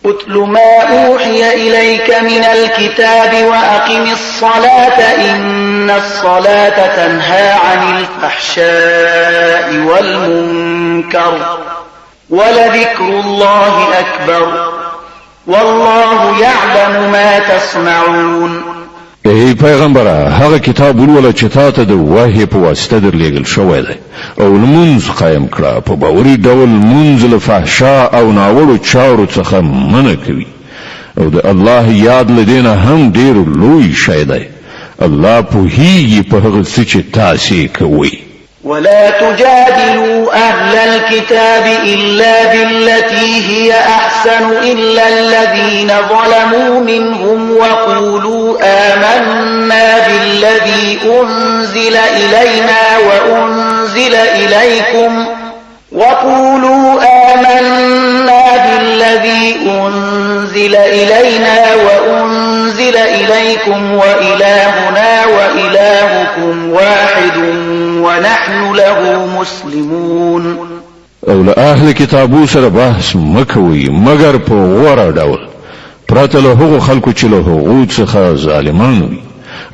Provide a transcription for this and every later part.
اتل ما أوحي إليك من الكتاب وأقم الصلاة إن الصلاة تنهى عن الفحشاء والمنكر ولذكر الله أكبر والله يعلم ما تصنعون. ای پیغمبره هغه کتاب ولوله چې تا ته د وحی په واسطه درلېږل شوی دی او لمونځ قایم کړه په باوري ډول لمونځ له فحشا او ناوړو چارو څخه منع کوي او د الله یاد لدینه هم ډیر لوی شی دی. الله پوهیږي په هغه څه چې تاسو کوئ. ولا تجادلوا أهل الكتاب إلا بالتي هي أحسن إلا الذين ظلموا منهم وقولوا آمنا بالذي أنزل إلينا وأنزل إليكم وإلهنا وإلهكم واحد ونحن له مسلمون. او له اهل کتابو سره بحث مکوي مگر په غوړه ډول پرته له هغو خلکو چې له هغو څخه ظالمان وي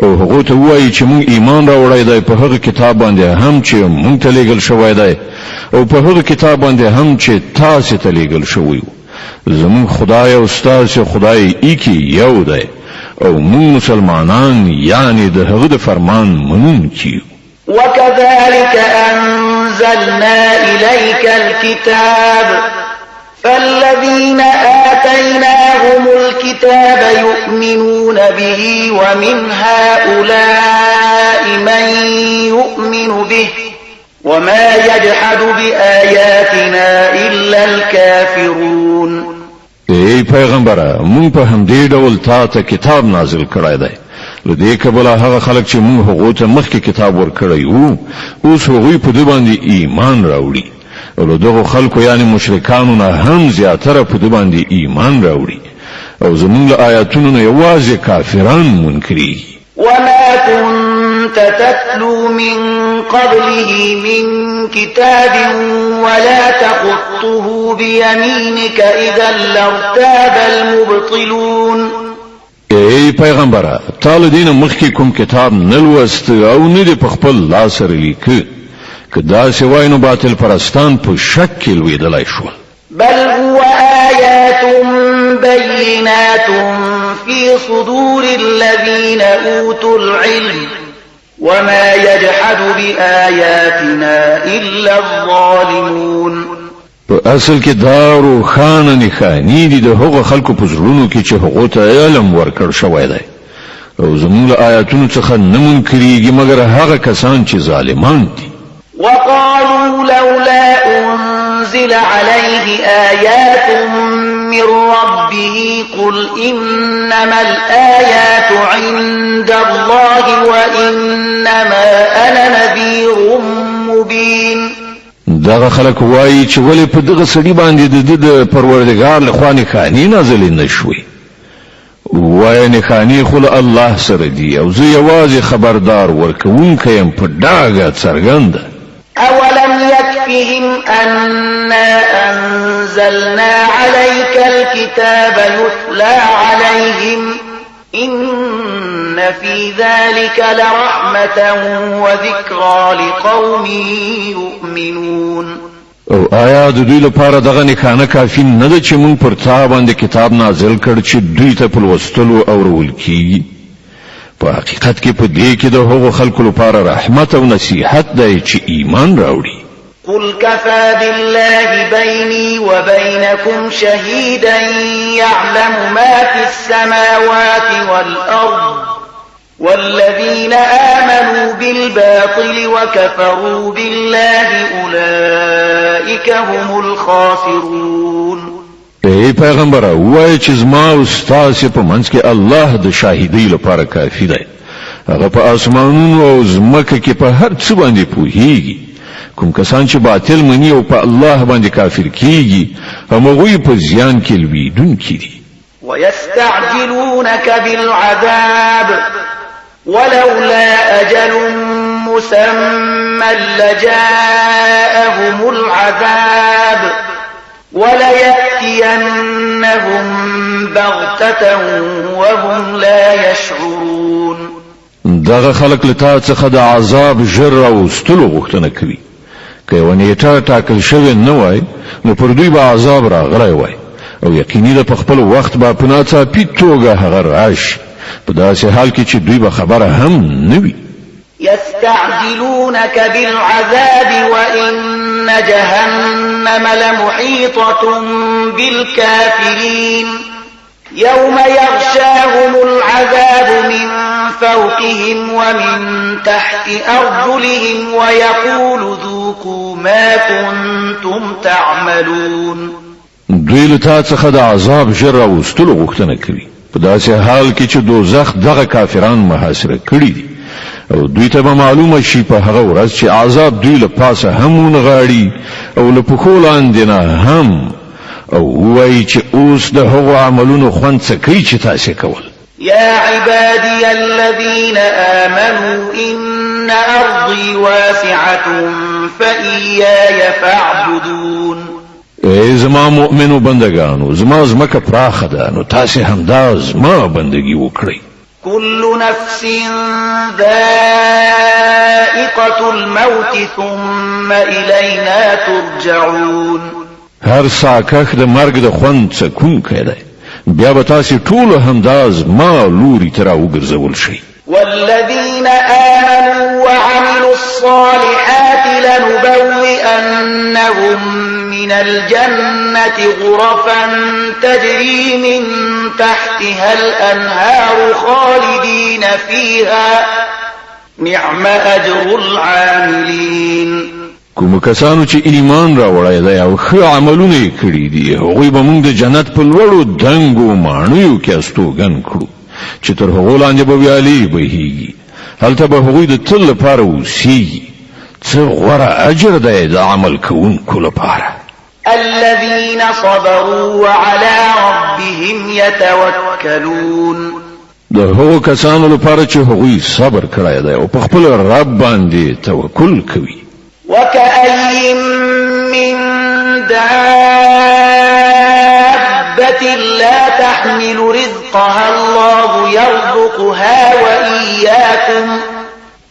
او هغو ته وایي چې موږ ایمان راوړی دی په هغه کتاب باندې هم چې موږ ته لیږل شوی دی او په هغه کتاب باندې هم چې تاسو ته لیږل شوی. زموږ خدای او ستاسو خدای ایکی یو دی او موږ مسلمانان یعنی د هغه د فرمان منونکي. وكذلك أنزلنا إليك الكتاب فالذين آتيناهم الكتاب يؤمنون به ومن هؤلاء من يؤمن به وما يجحد بآياتنا إلا الكافرون. ای پیغمبره مونږ په همدې ډول تا ته کتاب نازل کړی دی لدې کبله هغه خلک چې موږ هغو ته مخکې کتاب ورکړی وو اوس هغوی په دې باندې ایمان راوړي او له دغو خلکو یعنی مشرکانو نه هم زیاتره په دې باندې ایمان راوړي او زموږ له آیاتونو نه یوازې کافران منکري. وما كنت تتلو من قبله من كتاب ولا تخطه بيمينك إذا لارتاب المبطلون. ای پیغمبره تعالی دین مخکې کوم کتاب نلوست او نه د خپل لاس سره لیکه کدا سوای نو باطل پرستان په شک کې لویدلای شو. بل هو آيات بينات في صدور الذين أوتوا العلم وما يجحد بآياتنا إلا الظالمون. په اصل کې دارو خانه نخانی دي د هغو خلکو په زړونو کې چې هغو ته علم ورکړ شوی دی او زموږ له آیاتونو څخه نه منکرېږي مګر هغه کسان چې ظالمان دي. وقالوا لولا أنزل عليه آيات من ربه قل إنما الآيات عند الله وإنما أنا نذير مبين. دغه خلک وایي چې ولې په دغه سړي باندې د پروردګار له خوا نښانې نازلې نه شوې. وایي نښانې خو له الله سره دي او زه یوازې خبردار ورکوونکی یم په ډاګه څرګنده. أولم يكفهم أنا أنزلنا عليك الكتاب يتلى عليهم إن في ذلك لرحمة وذكرى لقوم يؤمنون. او آیا د دوی لپاره دغه نښانه کافي نه ده چې موږ پر تا باندې کتاب نازل کړ چې دوی ته په لوستلو او اورول کیږي؟ په حقیقت کې په دې کې د هغو خلکو لپاره رحمت او نصیحت دی چې ایمان راوړي. قل كفى بالله بيني وبينكم شهيدا يعلم ما في السماوات والأرض والذين آمنوا بالباطل وكفروا بالله أولئك هم الخاسرون. ای پیغمبره وای چې زما او ستاسو په منځ کې الله د شاهدۍ لپاره کافي دی. هغه په اسمانونو او زمکه کې په هر څه باندې پوهیږي. کوم کسان چې باطل مني او په الله باندې کافر کیږي هغوی په زیان کې لویدونکي دي. ويستعجلونك بالعذاب ولولا أجل مسمى لجاءهم العذاب وليأتينهم بغتة وهم لا يشعرون. دغه خلق لتا څخه د عذاب ژر راوستلو غوښتنه کوي. که یو نیټه ټاکل شوې نه وای نو پر دوی به عذاب راغلی وای او یقیني ده په خپل وخت به په ناڅاپي توګه هغه راشي، په داسې حال کې چې دوی به خبره هم نه وي. يستعجلونك بالعذاب وإن جهنم لمحيطة بالكافرين يوم يغشاهم العذاب من فوقهم ومن تحت أرجلهم ويقول ذوقوا ما كنتم تعملون. دوی له تا څخه د عذاب ژر راوستلو غوښتنه کوي، په داسې حال کې چې دوزخ دغه کافران محاصره کړي دي او دوی ته به معلومه شي په هغه ورځ چې عذاب دوی له پاسه هم ونغاړي او له پښو لاندې نه هم، او وایي چې اوس د هغو عملونو خوند څه کوي چې تاسې کول. يا عبادي الذين آمنوا إن أرضي واسعة فإياي فاعبدون. ای زما مؤمنو بندگانو، زما زمکه پراخه ده نو تاسې همدا زما بندگی وکړئ. كل نفس ذائقة الموت ثم إلينا ترجعون. هر ساکخ د مرګ د خوند څکونکی دی، بیا به تاسې ټول همدا زما لوري ته راوګرځول شئ. والذين آمنوا وعملوا الصالحات لنبوئنهم من الجنة غرفا تجري من تحتها الأنهار خالدين فيها نعم أجر العاملين. کوم کسانو چې ایمان راوړی دی او ښه عملونه یې کړي دي هغوی به موږ د جنت په لوړو دنګو ماڼیو کې استوګن کړو چې تر هغو لاندې به ویالې بهیږي، هلته به هغوی د تل لپاره اوسیږي. څه غوره اجر دی د عمل کوونکو لپاره. الذين صبروا وعلى ربهم يتوكلون. د هغو کسانو لپاره چې هغوی صبر کړی دی او په خپل رب باندې توکل کوي. وكأي من دابة لا تحمل رزقها الله يرزقها وإياكم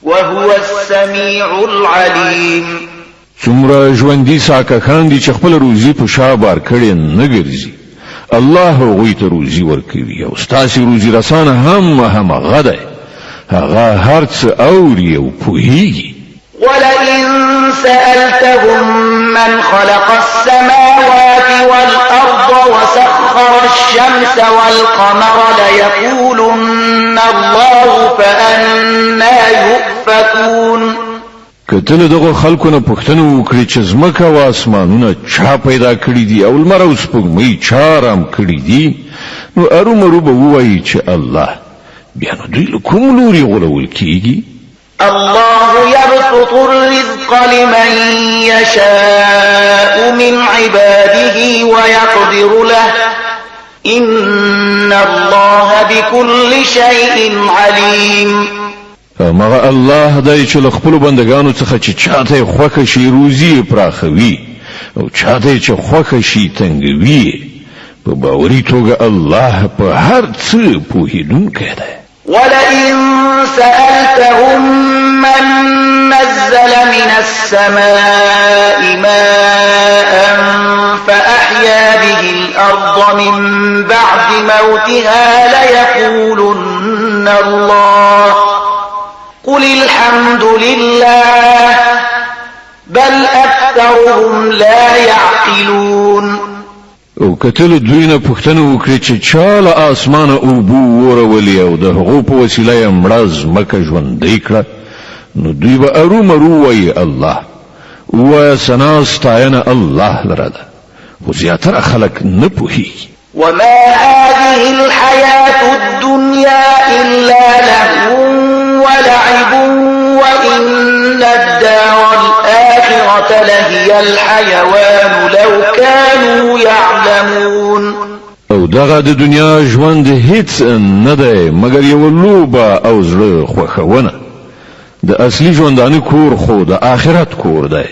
وهو السميع العليم. څومره ژوندي ساکخان دي چې خپل روزي په شا بار کړي نه ګرځي، الله هغوی ته روزي ورکوي او ستاسې روزي رسانه هم هغه دی، هغه هر څه اوري او پوهیږي. ولئن سألتهم من خلق السماوات والأرض وسخر الشمس والقمر ليقولن الله فأنا يؤفكون. کتل دغه خلکو نه پوښتنه وکړي چې ځمکه او اسمانونه چا پیدا کړي دي او لمر او سپوږمۍ چا رام کړي دي نو ارومرو به ووایي چې الله، بیا نو دوی له کوم لوري غولول کیږي؟ الله يبسط الرزق لمن يشاء من عباده ويقدر له إن الله بكل شيء عليم. مغه الله دای چې خپل بندگانو څخه چې چاته خوښ شي روزي پراخوي او چاته چې خوښ شي تنګوي، په باوري توګه الله په هر څه پوهیدونکی دی. ولئن سألتهم من نزل من السماء ماء فأحيا به الأرض من بعد موتها ليقولن الله قل الحمد لله بل أكثرهم لا يعقلون. او کتل دوی نه پوښتنه وکړي چې چا له اسمانه اوبو ورولې او د هغو په وسیله یې مړه ځمکه ژوندۍ کړه نو دوی به ارومرو وایي الله، ووایه ثنا ستاینه الله لره ده، خو زیاتره خلک نه پوهېږي. وما هذه الحياة الدنيا إلا لهو ولعب وإن الدار الآخرة لهي الحيوان لو كانوا يعلمون. او دغه د دنیا ژوند هیڅ نه دی مګر یو لوبه او زړه خوښونه، د اصلي ژوندانه کور خو د آخرت کور دی.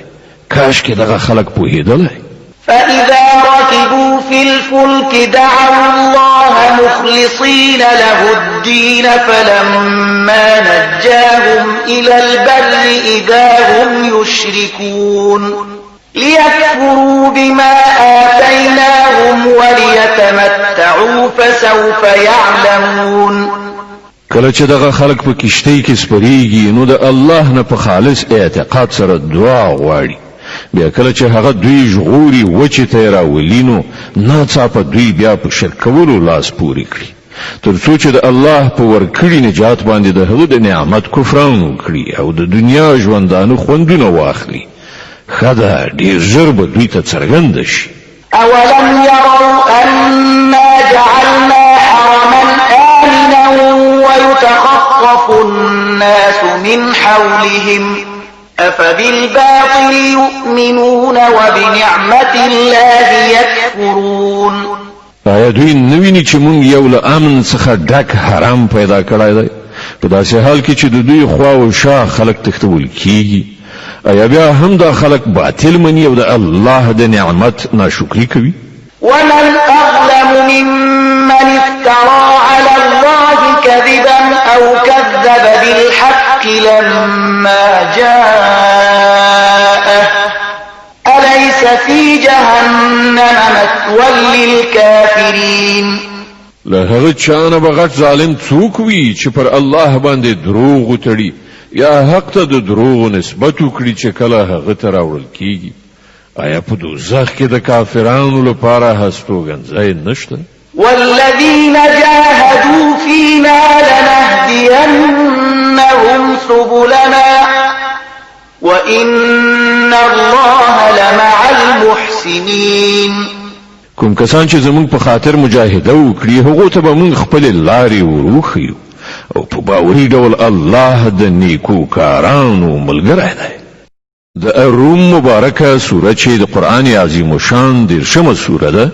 کاش کې دغه خلک پوهېدلی. فإذا ركبوا في الفلك دعوا الله مخلصين له الدين فلما نجاهم إلى البر إذا هم يشركون ليكفروا بما آتيناهم وليتمتعوا فسوف يعلمون. کله چې دغه خلق په کشتۍ کې سپریږي نو د الله نه په خالص اعتقاد سره دعا غواړي، بیا کله چې هغه دوی ژغوري وچې ته راولي نو ناڅاپه دوی بیا په شرک کولو لاس پورې کړي تر څو چې د الله په ورکړي نجات باندې د هغه د نعمت کفران وکړي او د دنیا ژوندانه خوندونه واخلي. خدا ډیر ژر به دوی ته څرګنده شي. اولم يروا أنا جعلنا حرما آمنا ويتخطف الناس من حولهم أفبالباطل يؤمنون وبنعمة الله يكفرون. آیا دوی نویني چې مونږ یو له امن څخه ډک حرام پیدا کړی دی په داسې حال کې چې د دوی خوا او شا خلق تختول کیږي؟ آیا بیا هم دا خلق باطل مني او د الله د نعمت ناشکری کوي؟ ومن أظلم ممن افترى على الله كذبا أو كذب بالحق لما جاءه أليس في جهنم مثوى للكافرين. له هغه چانه بغټ ظالم څوک وي چې پر الله باندې دروغ وتړي یا حق ته د دروغ نسبت وکړي چې کله هغه ته راوړل کیږي؟ آیا په دوزخ کې د کافرانو لپاره هستوګنځای نشته؟ والذين جاهدوا فينا لنهدينهم سبلنا وإن الله لمع المحسنين. کوم کسان چې زموږ په خاطر مجاهده وکړي هغه ته به موږ خپل لارې وروخیو او په باوري ډول الله د نیکو کارانو ملګری دی. د الروم مبارکه سوره چې د قرآن عظیم شان 10مه سوره ده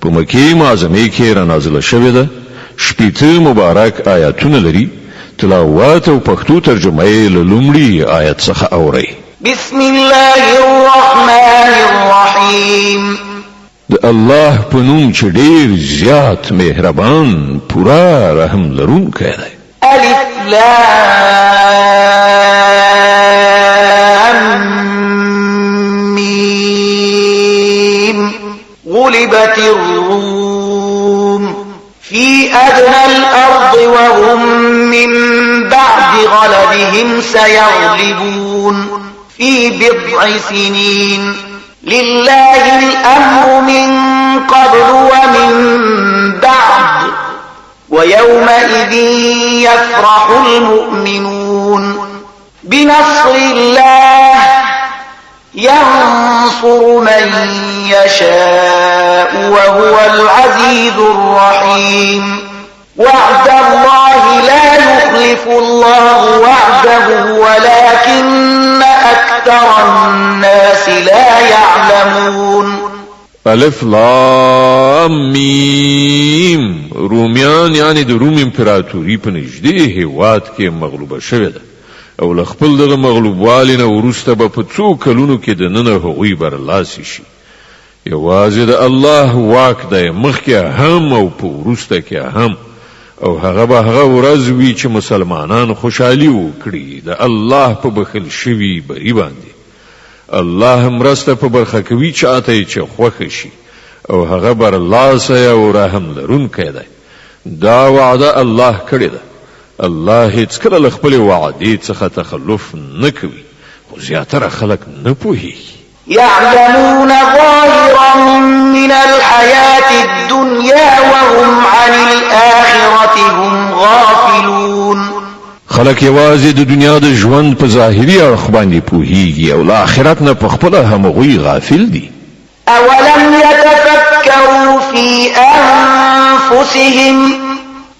په مکه معظمه کې را نازله شوې ده. 80 مبارک آیاتونه لري. تلاوت او پښتو ترجمه یې له لومړي آیت څخه اورئ. بسم الله الرحمن الرحیم. د الله په نوم چې ډیر زیات مهربان پورا رحم لرونکی دی. الف لام میم. غلبت الروم في أدنى الأرض وهم من بعد غلبهم سيغلبون في بضع سنين لله الأمر من قبل ومن بعد ويومئذ يفرح المؤمنون بنصر الله ينصر من يشاء وهو العزيز الرحيم. وعد الله لا يخلف الله وعده ولكن أكثر الناس لا يعلمون. الف لام میم. رومیان یعنی د روم امپراتوري په نږدې هېواد کې مغلوبه شوې ده او له خپل دغه مغلوبوالي نه وروسته به په څو کلونو کې دننه هغوی برلاسي شي. یوازې د الله واک دی مخکې هم او په وروسته کې هم، او هغه به هغه ورځ وي چې مسلمانان خوشحالي وکړي د الله په بخل شوي بری باندې. الله مرسته په برخه کوي چاته چې خوښ شي او هغه برلاسه او رحم لرونکی دی. دا وعده الله کړې ده. الله هیڅکله له خپلې وعدې څخه تخلف نه کوي، خو زیاتره خلک نه پوهېږي. يعلمون ظاهرا من الحياة الدنيا وهم عن الآخرة هم غافلون. خلک یوازې د دنیا د ژوند په ظاهري اړخ باندې پوهېږي او له آخرت نه په خپله همغوی غافل دي. أولم يتفكروا في أنفسهم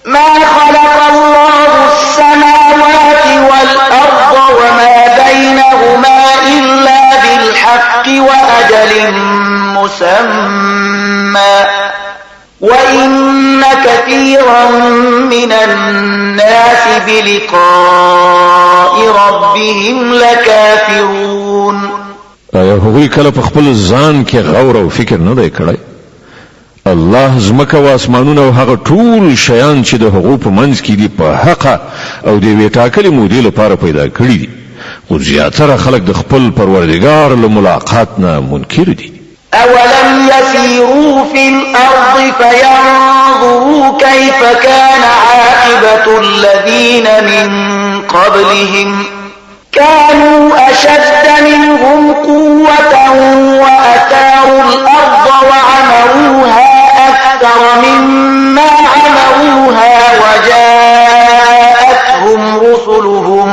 ما خلق الله السماوات والأرض وما بينهما إلا بالحق وأجل مسمى وإن كثيرا من الناس بلقاء ربهم لكافرون. آیا هغوی هغوی کله په خپل ځان کې غور او فکر نه دی کړی الله زمکه او اسمانونه او هغه ټول شیان چې د هغو په منځ کې دي په حق او د یوې ټاکلې مودې لپاره پیدا کړي دي خو زیاتره خلک د خپل پروردګار له ملاقات نه منکر دي أولم يسيروا في الأرض فينظروا كيف كان عاقبة الذين من قبلهم كانوا أشد منهم قوة وأثاروا الأرض وعمروها أكثر مما عمروها وجاءتهم رسلهم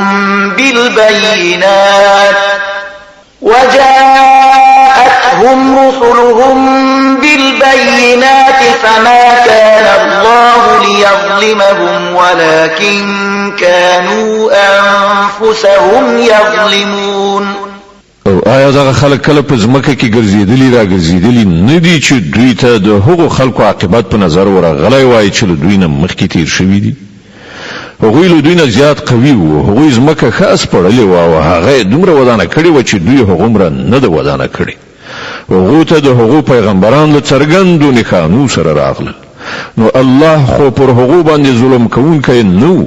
بالبينات فما كان الله ليظلمهم ولكن كانوا أنفسهم يظلمون او آیا دغه خلک کله په ځمکه کې ګرځېدلي را ګرځېدلي نه دي چې دوی ته د هغو خلکو عاقبت په نظر ورغلی وای چې له دوی نه مخکې تیر شوي دي هغوی له دوی نه زیات قوي وو هغوی ځمکه ښه سپړلې وه او هغه یې دومره ودانه کړې وه چې دوی هغومره نه ده ودانه کړې هغو ته د هغو پیغمبران له څرګندو نښانو سره راغلل نو الله خو پر هغو باندې ظلم کوونکی نه و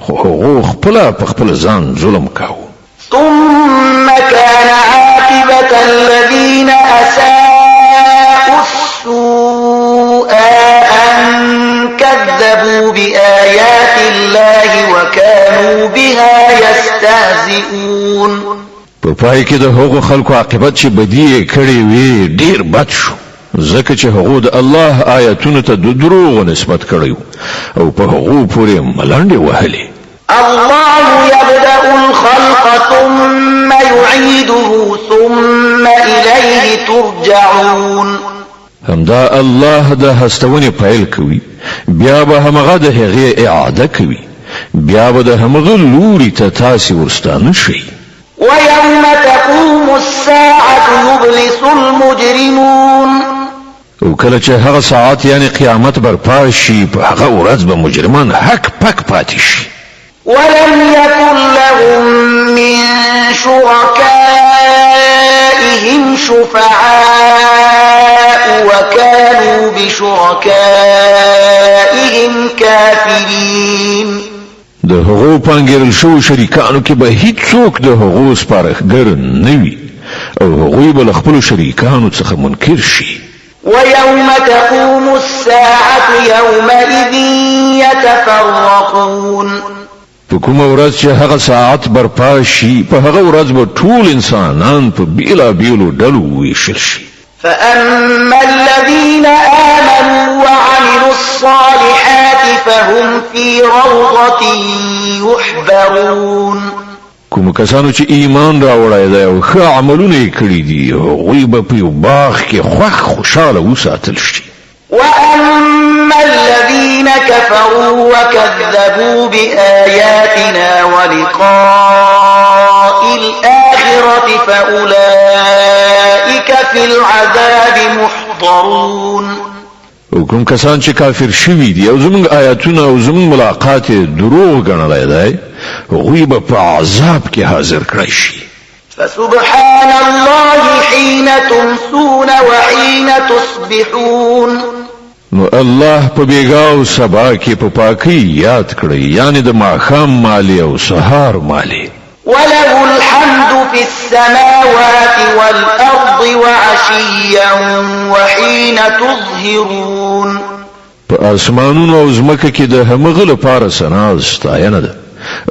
خو هغو خپله په خپل ځان ظلم کاوه ثم كان عاقبة الذين أساءوا السوء أن كذبوا بآيات الله وكانوا بها يستهزئون په پای کې د هغو خلکو عاقبت چې بدی یې کړې وې ډیر بد شو ځکه چې هغو د الله آیاتونو ته د دروغو نسبت کړی او په هغو پورې ملنډې وهلې الله يبدأ الخلق ثم يعيده ثم إليه ترجعون همدا الله د هستونې پیل کوي بیا به همغه د هغې اعاده کوي بیا به د همغه لوري ته تاسې ورستانه شئ ويوم تقوم الساعة يبلس المجرمون او کله چې هغه ساعت یعنی قیامت برپا شي په هغه ورځ به مجرمان حق پک پاتې شي ولم يكن لهم من شركائهم شفعاء وكانوا بشركائهم كافرين د هغو پانګیرل شو شریکانو کې به هیڅوک د هغو سپارښتګر نه وي او هغوی به له خپلو شریکانو څخه منکر شي ويوم تقوم الساعة يومئذ يتفرقون په کومه ورځ چې هغه ساعت برپا شي په هغه ورځ به ټول انسانان په بیلابیلو ډلو ویشل شي فأما الذين آمنوا وعملوا الصالحات فهم في روضة يحبرون کوم کسانو چې ایمان راوړی دی او ښه عملونه یې کړي دي هغوی به په یو باغ کې خوشحاله وساتل شي وأما الذين كفروا وكذبوا بآياتنا ولقاء الآخرة فأولئك في العذاب محضرون او کوم کسان چې کافر شوي دي او زموږ آیاتونه او زموږ ملاقات دروغ ګڼلی دی هغوی به په عذاب کې حاضر کړی شي فسبحان الله حين تمسون وحين تصبحون نو الله په بیګا او سبا کې په پاکۍ یاد کړی یعنی د ماښام مالی او سهار مالی وله الحمد في السماوات والأرض وعشيا وحين تظهرون په اسمانونو او ځمکه کې د همغه لپاره ثنا ستاینه ده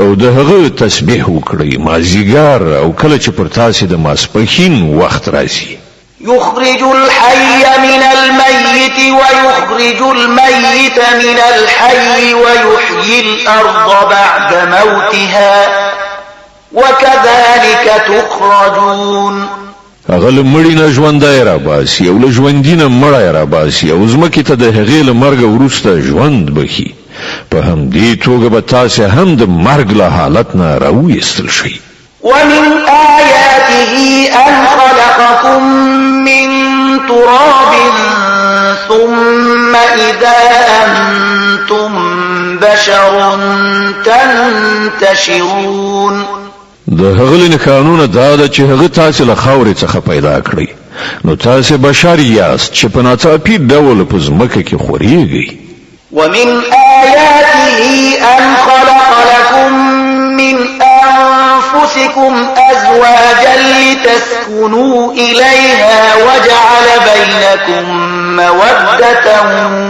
او د هغه تسبیح وکړئ مازیګر او کله چې پر تاسې د ماسپښین وخت راځي يخرج الحي من الميت ويخرج الميت من الحي ويحيي الأرض بعد موتها وكذلك تخرجون هغه له مړي نه ژوندی راباسي او له ژوندي نه مړی راباسي او ځمکې ته د هغې له مرګه وروسته ژوند بخي په همدې توګه به تاسې هم د مرګ له حالت نه راویستل شئ ومن آياته أن خلقكم من تراب ثم إذا أنتم بشر تنتشرون د هغه له قانون دا ده چې هغه تاسو له خاورې څخه پیدا کړی نو تاسو بشر یاست چې په ناڅاپي ډول په ځمکه کې خوريږئ ومن آياته أن خلق لكم من أنفسكم أزواجا لتسكنوا إليها وجعل بينكم مودة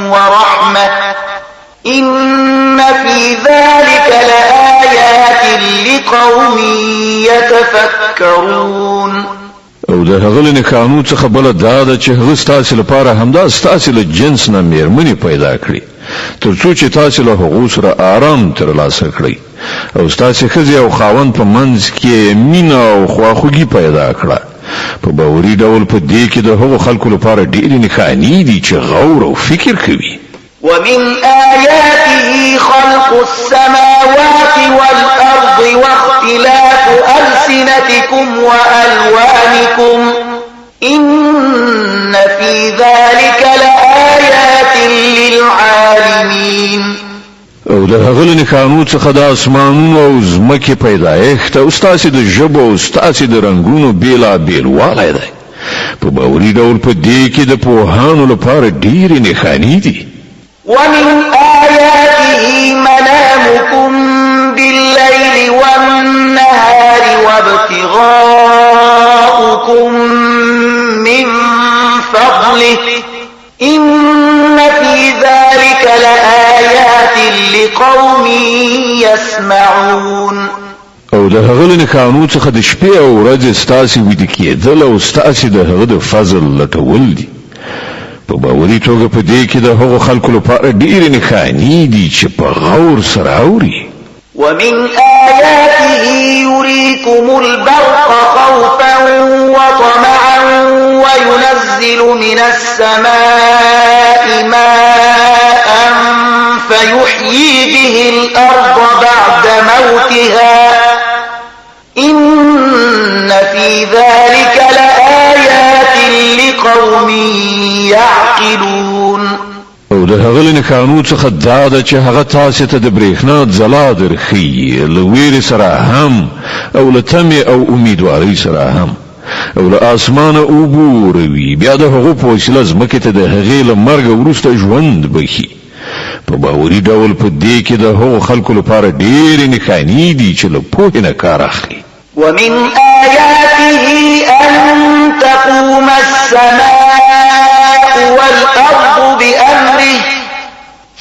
ورحمة إن في ذلك لآيات لقوم يتفكرون او د هغه له قانون څخه بل دا ده چې هغه ستاسو لپاره همدا ستاسو له جنس نه مېرمنې پیدا کړي ترڅو چې تاسو له هغو سره آرام ترلاسه کړئ او ستاسو ښځې او خاوند په منځ کې مینه او خواخوږي پیدا کړه په باوري ډول په دې کې د هغو خلکو لپاره ډېرې نښانې دي چې غور او فکر کوي ومن آياته خلق السماوات والأرض واختلاف ألسنتكم وألوانكم إن في ذلك لآيات للعالمين او د هغه له قانون څخه د اسمانونو او ځمکې پیدایښت او ستاسو د ژبو او ستاسو د رنگونو بیلابیل والی دی په باوري ډول په دې کې د پوهانو لپاره ډېرې نښانې دي ومن آياته منامكم بالليل والنهار وابتغاؤكم من فضله إن في ذلك لآيات لقوم يسمعون او د هغه له قانون څخه د شپې او ورځې ستاسو ویده کېدل او ستاسو د هغه د فضل لټول دي په باوري توګه په دې کې د هغو خلکو لپاره ډېرې نښانې دي چې په غور سره اوري ومن آياته يريكم البرق خوفا وطمعا وينزل من السماء ماء فيحيي به الأرض بعد موتها إن في ذلك لآيات لقوم يعقلون او د هغه له قانون څخه دا ده چې هغه تاسو ته د برېښنا ځلا درخي له ویرې سره هم او له تمې او امیدوارۍ سره هم او له اسمانه اوبه وروي بیا د هغو په وسیله ځمکې ته د هغې له مرګه وروسته ژوند بخي په باوري ډول په دې کې د هغو خلکو لپاره ډېرې نښانې دي چې له پوهې نه کار اخلي ومن آياته أن تقوم السماء والأرض بأمره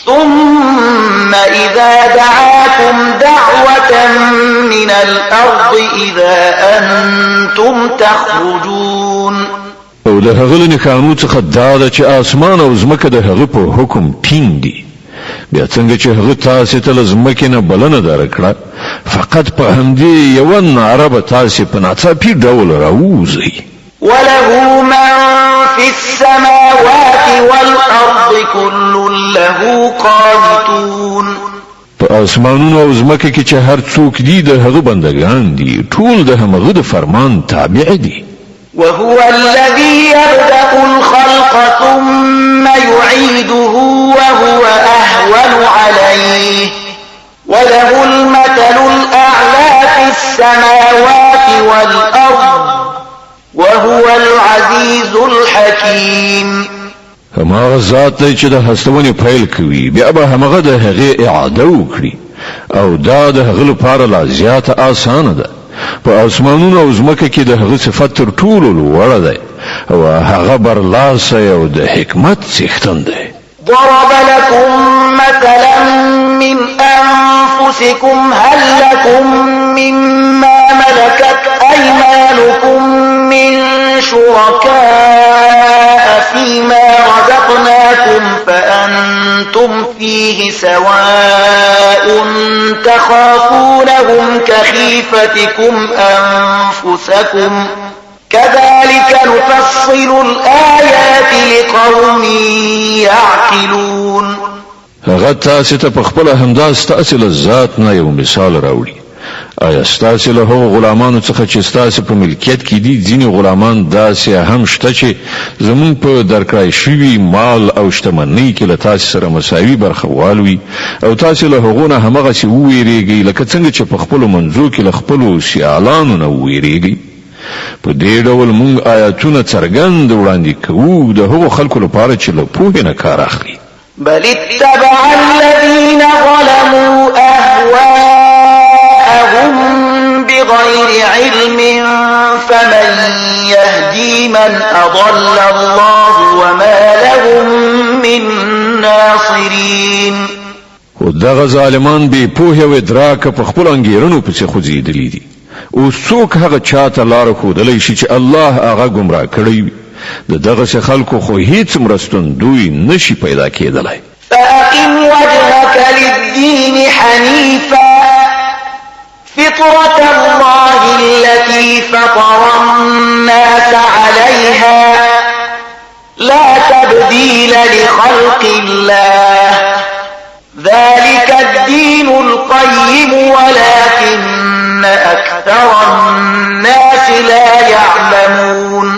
ثم إذا دعاكم دعوة من الأرض إذا أنتم تخرجون او د هغه له قانون څخه دا ده چې اسمان او ځمکه د هغه په حکم ټینګ دي بیا څنګه چې هغه تاسو ته له ځمکې نه بلنه درکړه فقط په همدې یوه نعره به تاسو په ناڅاپي ډول راووځئ وله من في السماوات والأرض كل له قانتون په اسمانونو او ځمکه کې چې هر څوک دي د هغه بندگان دي ټول د هغه د فرمان تابع دي وهو الذي يبدأ الخلق ثم يعيده وهو أهون عليه وله المثل الأعلى في السماوات والأرض وهو العزيز الحكيم هماغه ذات دی چې د هستونې پیل کوي بیا به هماغه د هغې اعاده وکړي او دا د هغه لپاره لا زیاته اسانه ده په اسمانونو او ځمکه کې د هغه صفت تر ټولو لوړه دی او هغه برلاسی او د حکمت څښتن دی ضرب لكم مثلا من أنفسكم هل لكم مما ملكت أيمانكم من شركاء فيما رزقناكم فأنتم فيه سواء تخافونهم كخيفتكم أنفسكم كذلك نفصل الآيات لقوم يعقلون هغه تاسو ته په خپل همدا ستاسو له ذات نه یو مثال راوړي آیا ستاسو له هغو غلامانو څخه چې ستاسو په ملکیت کې دي ځینې غلامان داسې هم شته چې زمون په درکړای شوي مال او شتمنۍ کې له تاسو سره مساوي برخه والوي او تاسو له هغو نه همغسې وویریږئ لکه څنګه چې په خپلو منځو کې له خپلو سیالانو نه وویریږئ. په دې ډول موږ آیاتونه څرګند وړاندې کوو د هغو خلکو لپاره چې له پوهې نه کار اخلي. بل اتبع الذين ظلموا أهواءهم بغير علم فمن يهدي من أضل الله وما لهم من ناصرين. خو دغه ظالمان بې پوهې او ادراکه په خپلو انګېرنو پسې خوځېدلي دي. او څوک هغه چاته لاره ښودلی شي چې الله هغه ګمراه کړی وي د دغسې خلکو خو هیڅ مرستندوی نشي پیدا کېدلی. فأقم وجهك للدين حنيفا فطرة الله التي فطر الناس عليها لا تبديل لخلق الله ذلك الدين القيم ولكن أكثر الناس لا يعلمون.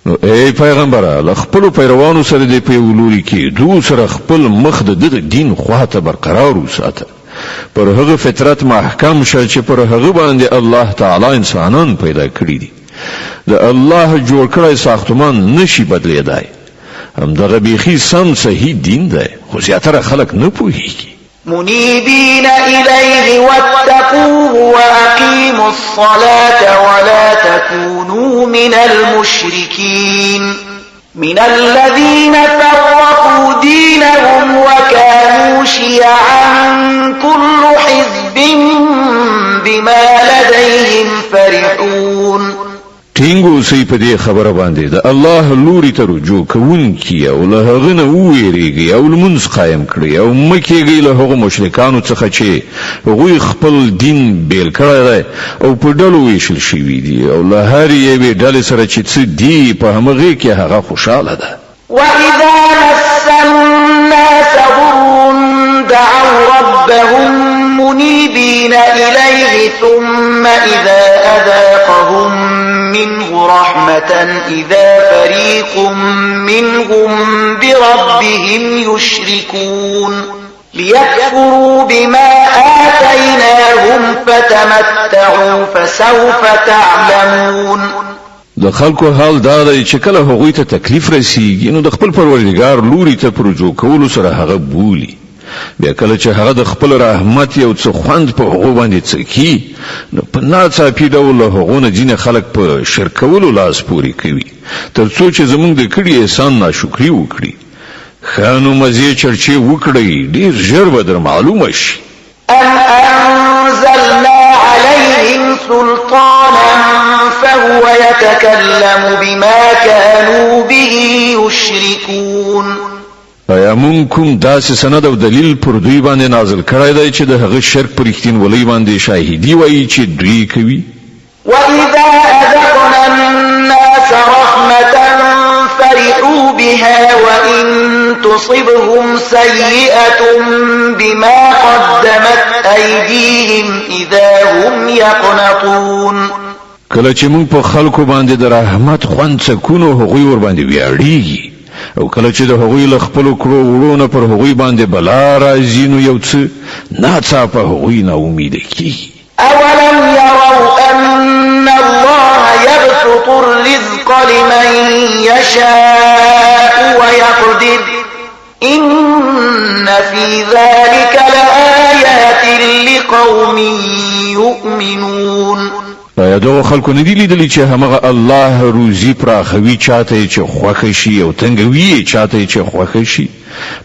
نو ای پیغمبره له خپلو پیروانو سره د په یو لوري کېدو سره خپل مخ د دغه دین خواته برقرار وساته. پر هغه فطرت محکم شه چې پر هغه باندې الله تعالی انسانان پیدا کړي دي. د الله جوړ کړی ساختمان نشي بدلیدای. همدغه بیخي سم صحیح دین دی خو زیاتره خلک نه پوهیږي. منيبين إليه واتقوه وأقيموا الصلاة ولا تكونوا من المشركين من الذين فرقوا دينهم وكانوا شيعا كل حزب بما لديهم فرحون. ټینګو سي په دې خبره باندې د الله لوري ته رجوع کوونکي او له هغه نه وویریږي او لمونځ قایم کړي او مکیږي له هغو مشرکانو څخه چې هغوی خپل دین بیل کړی دی او په ډلو ویشل شوي دي او له هر یوې ډلې سره چې څه دي په همغې کې هغه خوشحاله ده. وإذا مس الناس ضر دعوا ربهم منيبين إليه ثم إذا أذاقهم منه رحمة إذا فريق منهم بربهم يشركون ليكفروا بما آتيناهم فتمتعوا فسوف تعلمون. د خلکو حال دا دی چې کله هغوی ته تکلیف رسیږي نو د خپل پروردګار لوري ته په رجوع کولو سره هغه بولي. بیا کله چې هغه د خپل رحمت یو څه خوند په هغو باندې څکي نو په ناڅاپي ډول له هغو نه ځینې خلک په شرکولو لاس پورې کوي تر څو چې زموږ د کړي احسان ناشکري وکړي. ښه نو مزې چرچې وکړئ ډېر ژر به در معلومه شي. أم أنزلنا عليهم سلطانا فهو يتكلم بما كانوا به يشركون. آیا مونږ کوم داسې سند او دلیل پر دوی باندې نازل کړی دی چې د هغه شرک پر رښتینولۍ باندې شاهدي وایي چې دوی کوي؟ وإذا أذقنا الناس رحمة فرحوا بها وإن تصبهم سيئة بما قدمت أيديهم إذا هم يقنطون. کله چې مونږ په خلکو باندې د رحمت خوند څکونو هغوی ور باندې ویاړیږي او کله چې د هغوی له خپلو کړو وړو پر هغوی باندې بلا راځي نو یو څه ناڅاپه هغوی ناامیده کیږي. أولم يروا أن الله يبسط الرزق لمن يشاء ويقدر إن في ذلك لآيات لقوم يؤمنون. آیا دغه خلکو نه دي لیدلي چې همغه الله روزي پراخوي چاته چې خوښه شي او تنګوي چاته چې خوښه شي؟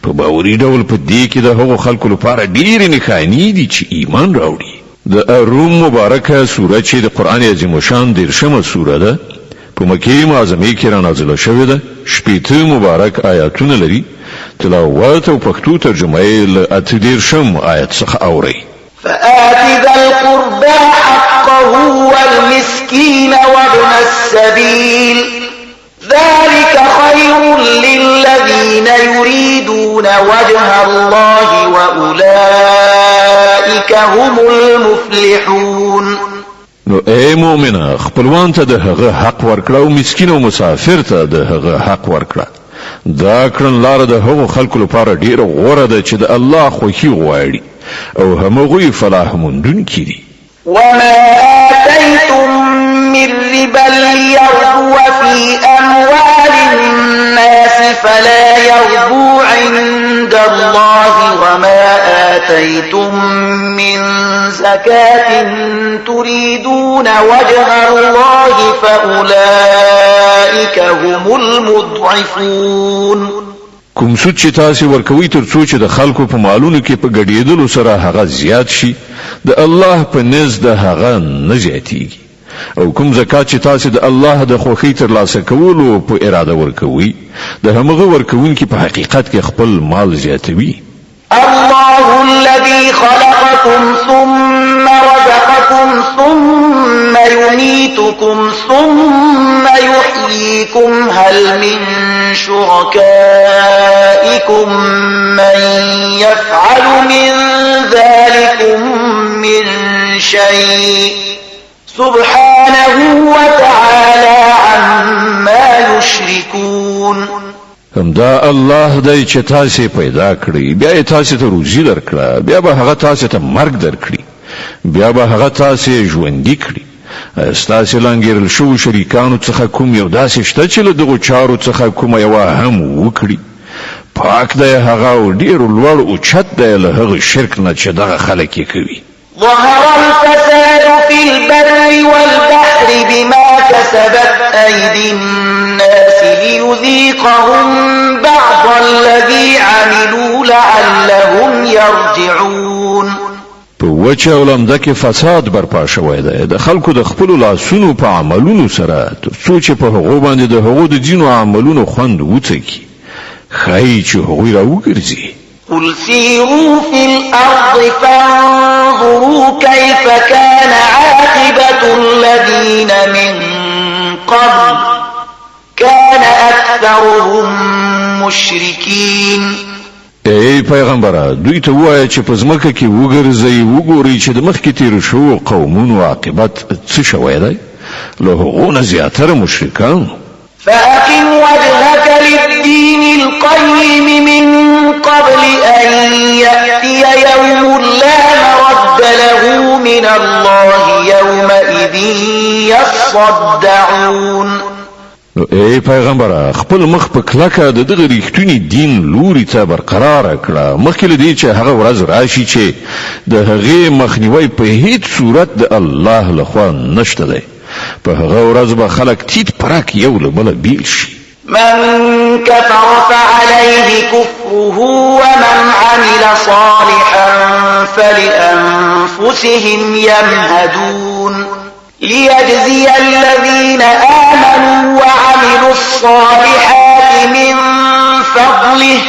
په باوري ډول په دې کې د هغو خلکو لپاره ډېرې نښانې دي چې ایمان راوړي. د روم مبارکه سوره چې د قرآن عظیم الشان 13مه سوره ده په مکې معظمې کې را نازله شوې ده. 80 مبارک آیاتونه لري. تلاوت او پښتو ترجمه یې له 13 آیت څخه اورئ. فآت ذا القربى حقه والمسكين وابن السبيل ذلك خير للذين يريدون وجه الله وأولئك هم المفلحون. نو اے مؤمنه خپلوان ته د هغه حق ورکړه او مسکین او مسافر ته د هغه حق ورکړه دا کړن لار د هغو خلکو لپاره ډیره غوره ده چې د الله خوښي غواړي او همغوی فلاح موندونکي دي وما آتيتم من ربا ليربو في أموال الناس فلا يربو عند الله وما آتيتم من زكاة تريدون وجه الله فأولئك هم المضعفون کوم څه چې تاسو ورکوي تر څو چې د خلکو په مالونو کې په ګډېدلو سره هغه زیات شي د الله په نزد هغه نه زیاتېږي او کوم زکات چې تاسو د الله د خوښۍ ترلاسه کولو په اراده ورکوي د همغه ورکوونکي په حقیقت کې خپل مال زیاتوي الله الذي خلقكم ثم رزقكم ثم يميتكم ثم يحييكم هل من شركائكم من يفعل من ذلكم من شيء سبحانه وتعالى عما يشركون همدا الله دی چې تاسو پیدا کړی بیا تاسو ته روزي درکړه بیا به هغه تاسو ته مرګ درکړي بیا به هغه تاسو ژوندۍ کړي تاسو لنګرل شو شریکانو څخه کوم یو داسې شته چې له دغو چارو څخه کوم یو هم وکړي پاک دی هغه ډیر لوړ او چت دی له هغه شرک نه چې دغه خلک یې کوي ظهر الفساد في البر والبحر بما كسبت أيدي الناس ليذيقهم بعض الذي عملوا لعلهم يرجعون په وچه او لمده کې فساد برپا شوی دی د خلکو د خپلو لاسونو په عملونو سره تر څو چې په هغو باندې د هغو د ځینو عملونو خوند وڅکي ښایي چې هغوی راوګرځي قل سيروا في الأرض فانظروا كيف كان عاقبة الذين من قبل كان أكثرهم مشركين ای پیغمبره دوی ته وایي چې په ځمکه کې وګرځئ وګورئ چې د مخکې تیر شو قومونو عاقبت څه شوی دی له هغو نه زیاتره مشرکان فأقم وجهك للدين القيم من قبل أن يأتي يوم لا مرد له من الله يومئذ يصدعون ای پیغمبره خپل مخ په کلکه د دغه ریښتونی دین لوري ته برقرار کړه مخکې له دې چې هغه ورځ راشي چې د هغې مخنیوي په هیڅ صورت د الله لخوا نشته دی په هغه ورځ به خلک تیت پرک یو له بله بیل شي من كفر فعليه كفره ومن عمل صالحا فلأنفسهم يمهدون ليجزي الذين آمنوا وعملوا الصالحات من فضله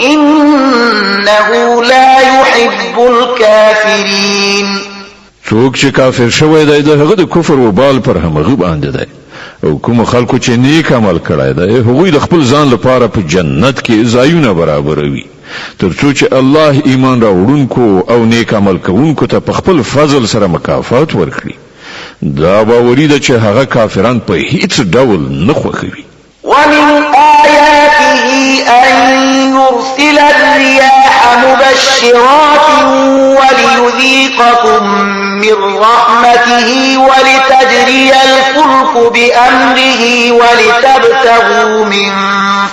إنه لا يحب الكافرين څوک چې کافر شوی دی د هغه د کفر وبال پر همغه باندې دی او کوم خلکو چې نیک عمل کړی دی هغوی د خپل ځان لپاره په جنت کې ځایونه برابروي تر څو چې الله ایمان راوړونکو او نیک عمل کوونکو ته په خپل فضل سره مکافات ورکړي دا باوري ده چې هغه کافران په هیڅ ډول نه خوښوي ومن آياته أن يرسل الرياح مبشرات وليذيقكم من رحمته ولتجري الفلك بأمره ولتبتغوا من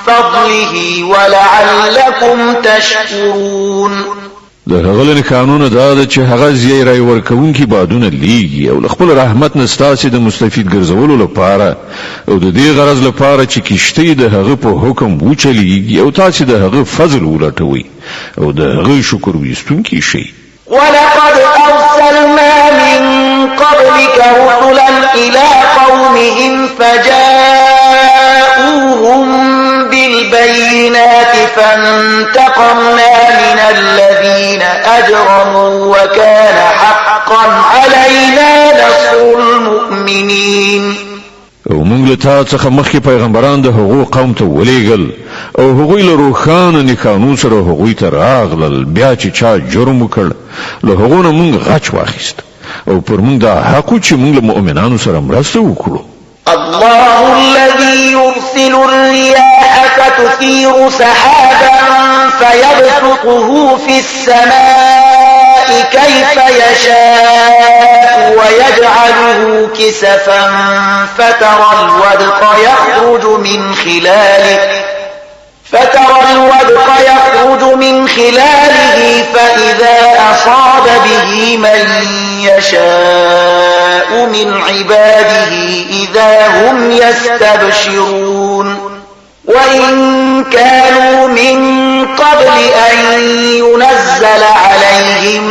فضله ولعلكم تشكرون د هغه له قانون دا ده چې هغه زیری راي ورکوونکي بادونه لیږي او خپل رحمت نستاسي د مستفید ګرځولو لپاره او د دې غرض لپاره چې کشته د هغه په حکم وچلیږي او تاسو د هغه فضل ولټوي او د هغه شکر وستونکي شي ولقد أرسلنا من قبلك رسلا إلى قومهم فجاءوهم بالبينات فانتقمنا من الذين أجرموا وكان حقا علينا نصر المؤمنين او موږ له تاسو څخه مخکې پیغمبران د هغو قوم ته ولېږل او هغوی له روښانه نښانو سره هغوی ته راغلل بیا چې چا جرم وکړ له هغو نه موږ غچ واخیست او پر موږ دا حق چې موږ له مؤمنانو سره مرسته وکړو. الله الذي يرسل الرياح فتثير سحابا فيبسطه في السماء كيف يشاء ويجعله كسفا فترى الودق يخرج من خلاله فإذا أصاب به من يشاء من عباده إذا هم يستبشرون وإن كانوا من قبل أن ينزل عليهم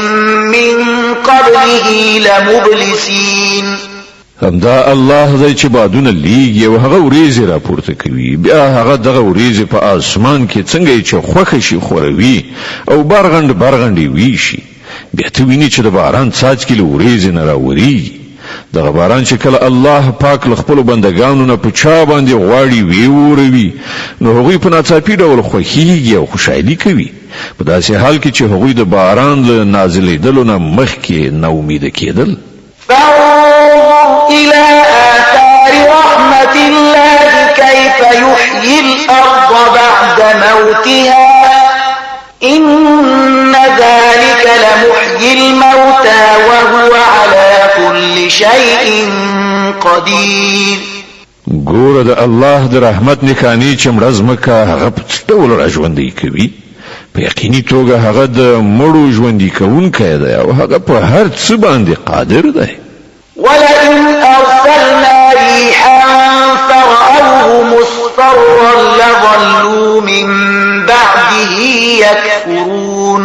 من قبله لمبلسين. همدا الله دی چې بادونه لیږي او هغه وریځې راپورته کوي، بیا هغه دغه وریځې په اسمان کې څنګه چې خوښه شي خوروي او برغندې ویشي. بیا ته ویني چې د باران څاڅکي له وریځې نه راوري. دغه باران چې کله الله پاک له خپلو بندګانو نه په چا باندې غواړي ویوروي نو هغوی په ناڅاپي ډول خوښیږي او خوشحالي کوي، په داسې حال کې چې هغوی د باران له نازلېدلو نه مخکې ناامیده کېدل. فانظر إلى آثار رحمة الله كيف يحيي الأرض بعد موتها إن ذلك لمحيي الموتى وهو على كل شيء قدير. ګوره د الله د رحمت نښانې چې مړه ځمکه هغه په څه ډول راژوندی کوي. په یقیني توګه هغه د مړو ژوندي کوونکی دی او هغه په هر څه باندې قادر دی. ولئن أرسلنا ريحا فرأوه مصفرا لظلوا من بعده يكفرون.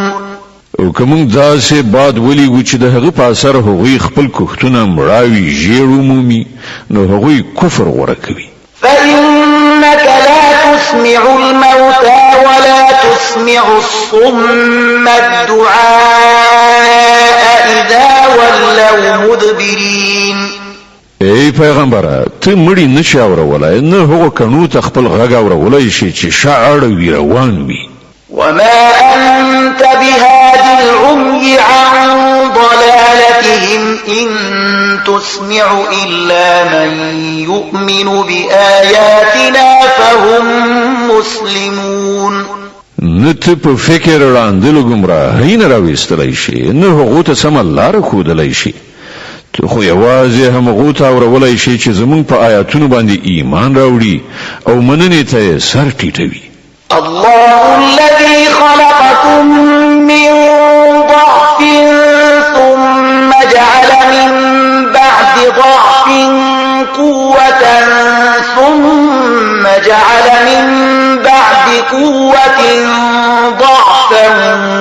او کوم داسې باد ولیږو چې د هغه په اثر هغوی خپل کوښتونه مړاوي ژیړ ومومي نو هغوی کفر غوره کوي. فإنك لا تسمع الموتى ولا تسمع الصم الدعاء إذا ولوا مدبرين. ای پیغمبره ته مړی نشي اورولای نه هغه کنو ته خپل غږ اورولای شي چې شعر وی روان وي. وما أنت بهاد العمي عن ضلالتهم إن تسمع إلا من يؤمن بآياتنا فهم مسلمون. نت په فکر وړاندلو ګمراهۍ نه راوستلای شي نه هغه ته سم لار ښودلای شي، ته خو یوازې هغه ته اورولای شي چې زمونږ په آیاتونو باندې ایمان راوړي او مننې ته سر ټیټوي. الله الذي خلقكم من ضعف ثم جعل من بعد ضعف قوة ثم جعل من بعد قوة ضعفا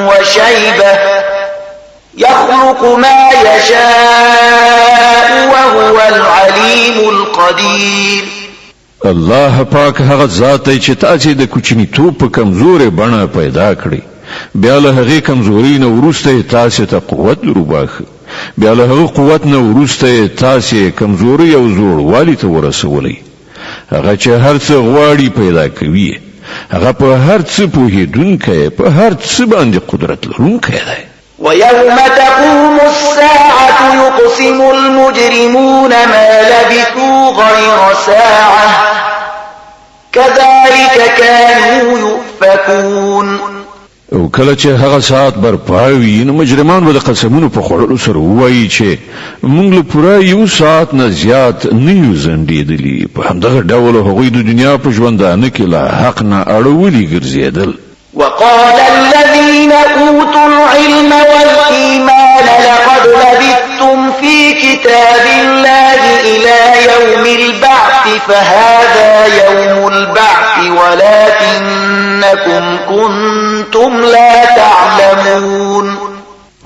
وشيبة يخلق ما يشاء وهو العليم القدير. الله پاک هغه ذات دی چې تاسو د کوچنی توپ په کمزورې بڼه پیدا کړی، بیا له هغه کمزوري نه وروسته تاسو ته قوت وروباخه، بیا له هغه قوت نه وروسته تاسو کمزوري او زوړوالی ته ورسولئ. هغه چې هر څه غواړي پیدا کوي، هغه په هر څه پوهیدونکی، په هر څه باندې قدرت لرونکی دی. ويوم تقوم الساعة يقسم المجرمون ما لبثوا غير ساعة كذلك كانوا يؤفكون. او کله چې هغه ساعت برپاوي نو مجرمان به د قسمونو په خوړلو سره وایي چې موږ له پوره یو ساعت نه زیات نه یو زندېدلي. په همدغه ډول هغوی د دنیا په ژوندانه کې له حق نه اړولي ګرځېدل. وقال الذين أوتوا العلم والإيمان لقد لبثتم في كتاب الله إلى يوم البعث فهذا يوم البعث ولكنكم كنتم لا تعلمون.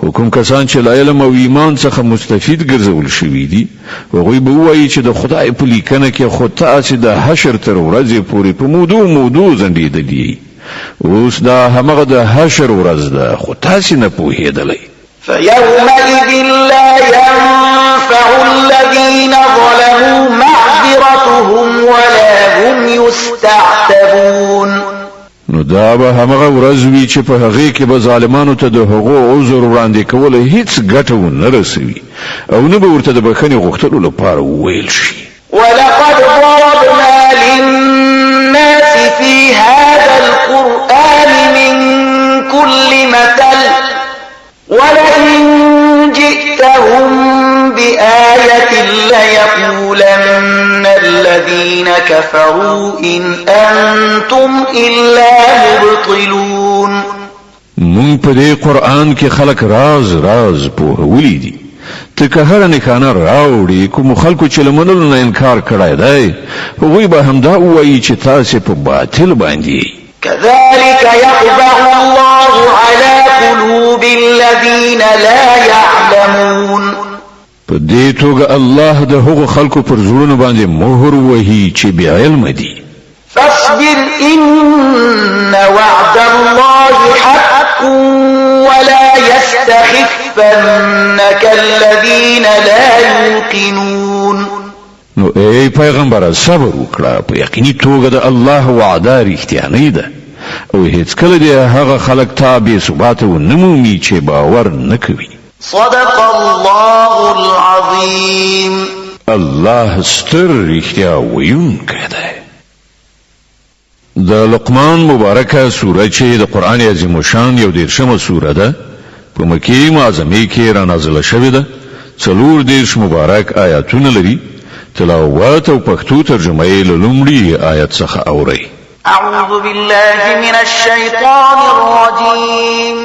حکم کسان چې له علم او ایمان څخه مستفید ګرځول شوي دي هغوی به وایي چې د خدای په لیکنه کې خو تاسې د حشر تر ورځې پورې په موضوع زندېدلي. اوس دا همغه د حشر ورځ ده خو تاسې نه پوهېدلی. فيومئذ لا ينفع الذين ظلموا معذرتهم ولا هم يستعتبون. نو دا به همغه ورځ وي چې په هغې کې به ظالمانو ته د هغو عذر وړاندې کول هیڅ ګټه ونه رسوي او نه به ورته د بخښنې غوښتلو لپاره وویل شي. ولقد ضربنا للناس في هذا القرآن من كل مثل ولئن جئتهم بآية ليقولن الذين كفروا إن أنتم إلا مبطلون. مون په دې قرآن کې خلق راز پوهولی دي. ته که هر نښانه راوړي کوم خلکو چې له منلو نه انکار کړی دی هغوی به همدا ووایي چې تاسې په باطل باندې. كذلك يطبع الله على قلوب الذين لا يعلمون. په دې توګه الله د هغو خلکو پر زړونو باندې مهر وهي چې بې علمه دي. فاصبر إن وعد الله حق ولا يستخفنك الذين لا يوقنون. نو ای پیغمبر صبر وکړه په یقیني توګه د الله وعده رښتیانه ده او هیڅ کله دې هغه خلک ته بې ثباته ونه مومي چې باور نه کوي. صدق الله العظيم. الله ستر رښتیا ویونکی دی. د لقمان مبارکه سوره چې د قرآن عظیم شان یو 13مه سوره ده په مکې معظمه کې را نازله شوې ده. 40 مبارک آیاتونه لري. تلاوت او پښتو ترجمه یې له لومړي آیت څخه اورئ. اعوذ بالله من الشیطان الرجیم.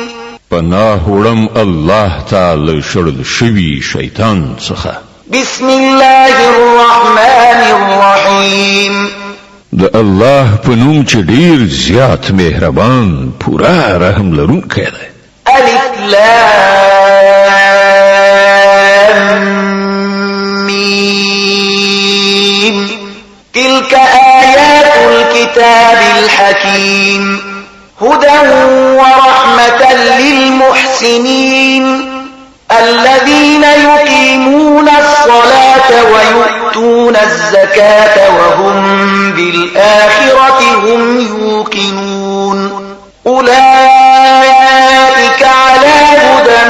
پناه وړم الله تعالی شړل شوی شیطان څخه. بسم الله الرحمن الرحیم. د الله په نوم چې ډیر زیات مهربان پورا رحم لرونکی دی. الف لام میم. تلك آيات الكتاب الحكيم هدى ورحمة للمحسنين الذين يقيمون الصلاة ويؤتون الزكاة وهم بالآخرة هم يوقنون أولئك على هدى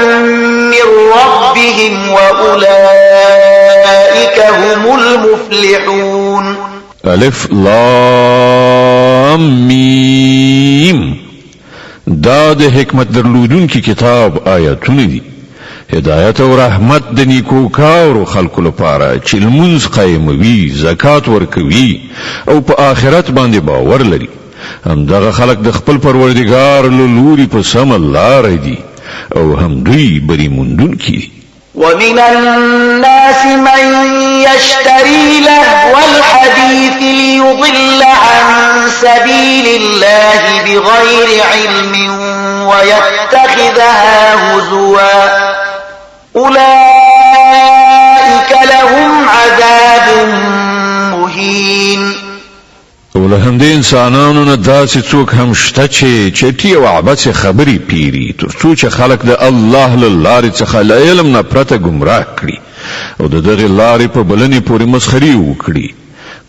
من ربهم وأولئك هم المفلحون. الف لام میم. دا د حکمت درلودون کی کتاب آیاتونه دي. هدایت او رحمت د نیکو کارو خلقو لپاره چې لمونځ قایموي، زکات ورکوي او په آخرت باندې باور لري. همدغه خلق د خپل پروردګار له لوري په سمه لاره دي او هم دوی بری موندونکي دي. ومن الناس من يشتري لهو الحديث ليضل عن سبيل الله بغير علم ويتخذها هزوا أولئك لهم عذاب مهين. او له همدې انسانانو نه داسې څوک هم شته چې چټي او عبث خبرې پیري تر څو چې خلک د الله له لارې څخه له علم نه پرته ګمراه کړي او د دغې لارې په بلنې پورې مسخري وکړي.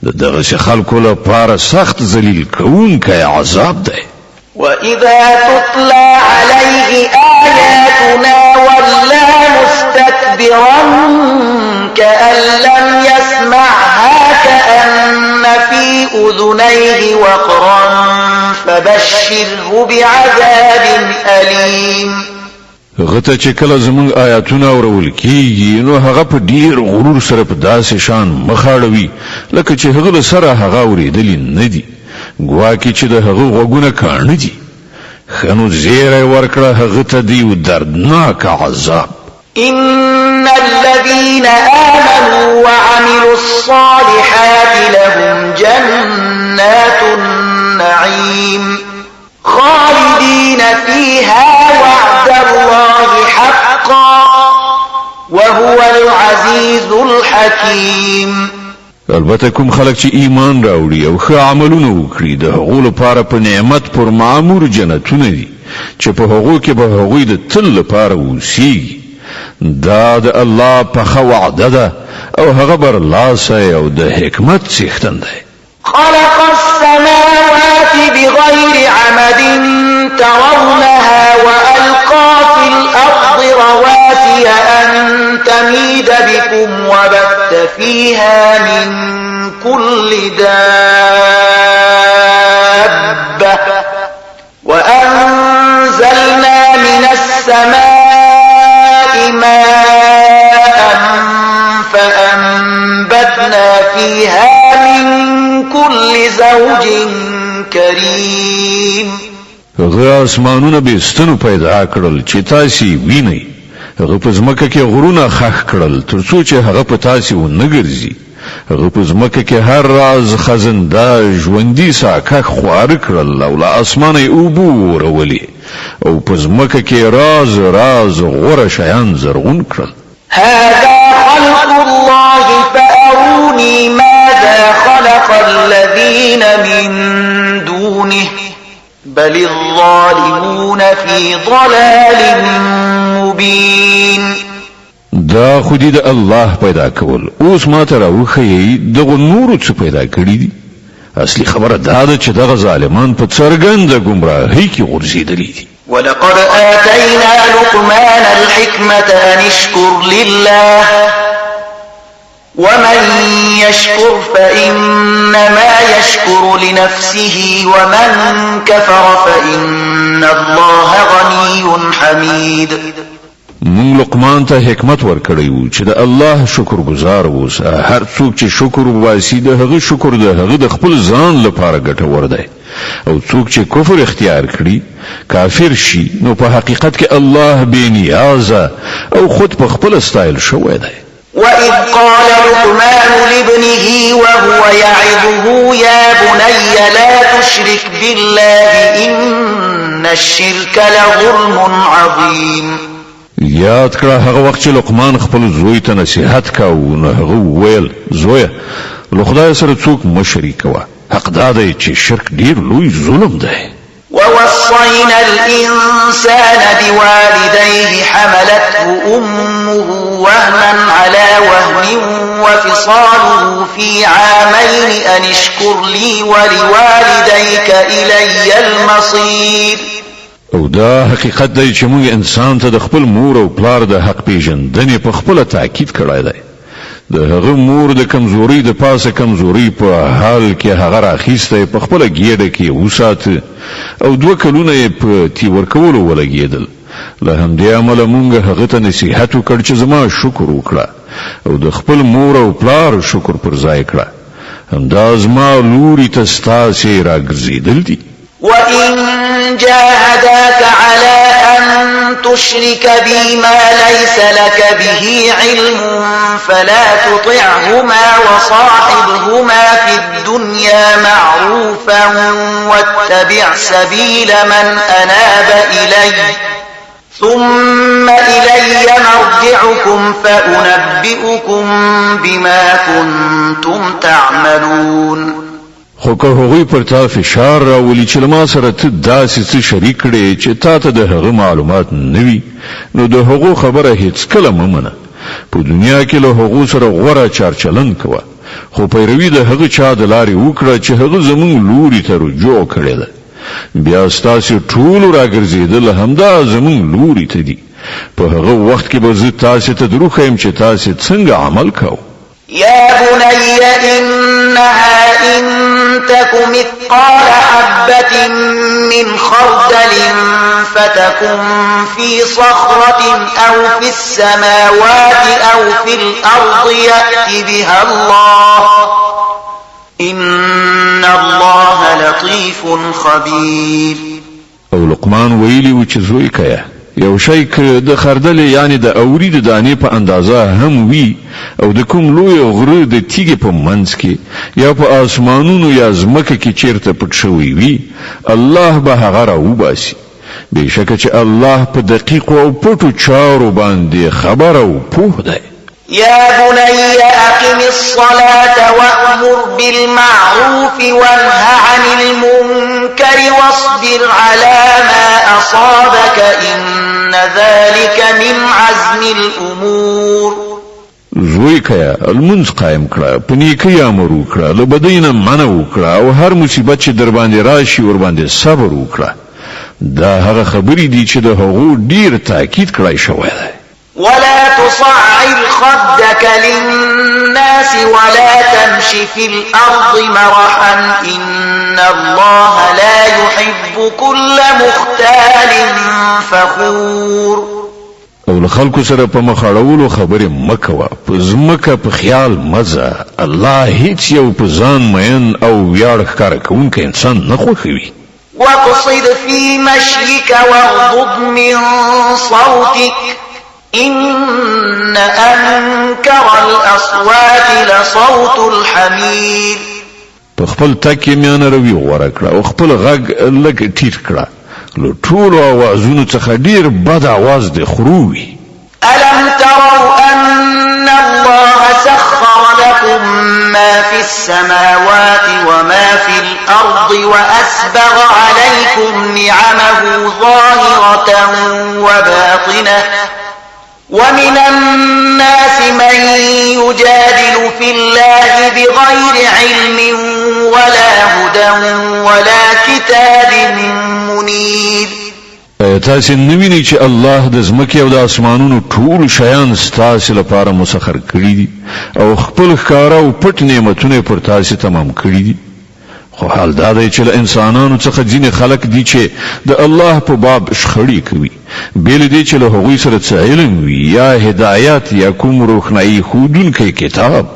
د دغسې خلکو لپاره سخت ذلیل کوونکی عذاب دی. وإذا تتلى عليه آياتنا ولى مستكبرا كأن لم يسمعها كأن في أذنيه وقرا فبشره بعذاب أليم. غته چې کله زمونږ آیاتونه اورول کیږي نو هغه په ډیر غرور سره په داسې شان مخاړوي لکه چې هغه سره هغه اورېدلی نه دي، ګواکې چې د هغه غوږونه کاڼه دي. خنو زیری ورکړه هغه ته د یو دردناک عذاب. إن الذين آمنوا وعملوا الصالحات لهم جنات النعيم خالدين فيها وعد الله حقا وهو العزيز الحكيم. البته کوم خلک چې ایمان راوړي او ښه عملونه وکړي د هغو لپاره په نعمت پر معمور جنتونه دي چې په هغو کې به هغوی د تل لپاره اوسیږي. دا د الله په ښه وعده ده او هغه برلاسی او د حکمت څښتن دی. خلق السماوات بغير عمد ترونها وألقى في الأرض رواسي أن تميد بكم وبث فيها من كل دابة وأنزلنا من السماء ماء فأنبتنا فيها من كل زوج کریم. هغه اسمانونه به ستنو پیدا کړل چې تاسو وینئ. هغه په ځمکه کې غرونه خښ کړل ترڅو چې هغه په تاسو ونه ګرځي. هغه په ځمکه کې هر راز خزنده ژوندۍ ساکه خوار کړل او له اسمانه اوبو ورولې او په ځمکه کې راز راز غوره شیان زرغون کړل. هذا خلق الله فأروني ماذا خلق الذين من دونه بل الظالمون في ضلال مبين. دا خودی د الله پیدا کول اوس ما ته راوخی دغه نور څه پیدا کړی دي. اصلي خبره دا ده چې دغه ظالمان په څرګنده گمراهۍ کې غورځېدلي دي. ولقد آتينا لقمان الحكمة أن اشكر لله ومن يشكر فإنما يشكر لنفسه ومن كفر فإن الله غني حميد. مونږ لقمان ته حکمت ورکړی وو چې د الله شکر گزار اوسه. هر څوک چې شکر واسي د هغه شکر د هغه د خپل ځان لپاره ګټور دی او څوک چې کفر اختیار کړي کافر شي نو په حقیقت کې الله بے نیازه او خود په خپل استایل شوی دی. وإذ قال لقمان لابنه وهو يعظه يا بني لا تشرك بالله إن الشرك لظلم عظيم. یاد کړه هغه وخت چې لقمان خپل زوی ته نصیحت کاوه نو هغه وویل زویه له خدای سره څوک مه شریکوه. حق دا دی چې شرک ډیر لوی ظلم دی. ووصينا الإنسان بوالديه حملته أمه وهنا على وهن وفصاله في عامين أن اشكر لي ولوالديك إلي المصير. او دا حقیقت دی چې موږ انسان ته د خپل مور او پلار د حق پیژندنې په خپل تاکید کړی دی. د هغه مور د کمزوري د پاسه کمزوري په حال کې هغه راخیسته په خپل ګیډه کې وساته او 2 کلونه په تی ورکولو ولګیدل. له همدې عمله موږ هغه ته نصیحت وکړ چې زما شکر وکړه او د خپل مور او پلار شکر پر ځای کړه. همدا زما لوري ته ستاسو راګرځیدل دي. وإن جاهداك على أن تشرك بي ما ليس لك به علم فلا تطعهما وصاحبهما في الدنيا معروفا واتبع سبيل من أناب إلي ثم إلي مرجعكم فأنبئكم بما كنتم تعملون. خو که هغوی پر تا فشار راولي چې ما سره ته داسې څه شریک کړې چې تا ته د هغه معلومات نه وي نو د هغو خبره هیڅ کله مه منه. په دنیا کې له هغو سره غوره چارچلن کوه خو پیروي د هغه چا د لارې وکړه چې هغه زموږ لوري ته رجوع کړې ده. بیا ستاسو ټولو راګرځېدل همدا زموږ لوري ته دي. په هغه وخت کې به زه تاسو ته دروښیم چې تاسو څنګه عمل کوئ. يا بني إنها إن تك مثقال حبة من خردل فتكن في صخرة أو في السماوات أو في الأرض يأت بها الله إن الله لطيف خبير. او لقمان ویلی و چې زوی کیا یو شی که د خردل یعنی د اورید د دانې په اندازه هم وی او د کوم لوی غره د تیګې په منځ کې یا په آسمانونو یا ځمکه کې چیرته پټ شوی وي الله به هغه راوباسي. بېشکه چې الله په دقیقو او پټو چارو باندې خبر او پوه دی. يا بني أقم الصلاة وأمر بالمعروف وانه عن المنكر واصبر على ما أصابك إن ذلك من عزم الأمور. زوی کیا المنز قائم کړه په نیکی امر وکړه له بدۍ نه منع وکړه او هر مصیبت چې در باندې راشي ور باندې صبر وکړه دا هغه خبرې دي چې د هغو ډیر تاکید کړای شوی دی ولا تصعر خدك للناس ولا تمش في الأرض مرحا إن الله لا يحب كل مختال فخور او له خلکو سره په مخاړولو خبرې مکوه په ځمکه په خیال مزه الله هیڅ یو په ځان مین او ویاړ ښکاره کوونکی انسان نه خوښوي واقصد في مشيك واغضض من صوتك إن أنكر الأصوات لصوت الحمير په خپل تک میانه روي غوړه کړه او خپل غږ لږ ټیټ کړه له ټولو اوازونو څخه ډیر بد اواز دی خرووي ألم تروا أن الله سخر لكم ما في السماوات وما في الأرض وأسبغ عليكم نعمه ظاهرة وباطنة ومن الناس من يجادل في الله بغير علم ولا هدى ولا كتاب منير تاسو نویني چې الله د زمکه او د اسمانونو ټول شیان ستاسو لپاره مسخر کړی دي او خپل ښکارا او پټ نعمتونه پر تاسو تمام کړی دي خو حال دا دی چې انسانانو څخه ځینې خلک دي چې د الله په باب شخړې کوي بیل دي چې له هغوی سره څه علم وي یا هدایت یا کوم روښنايي ښودونکی کتاب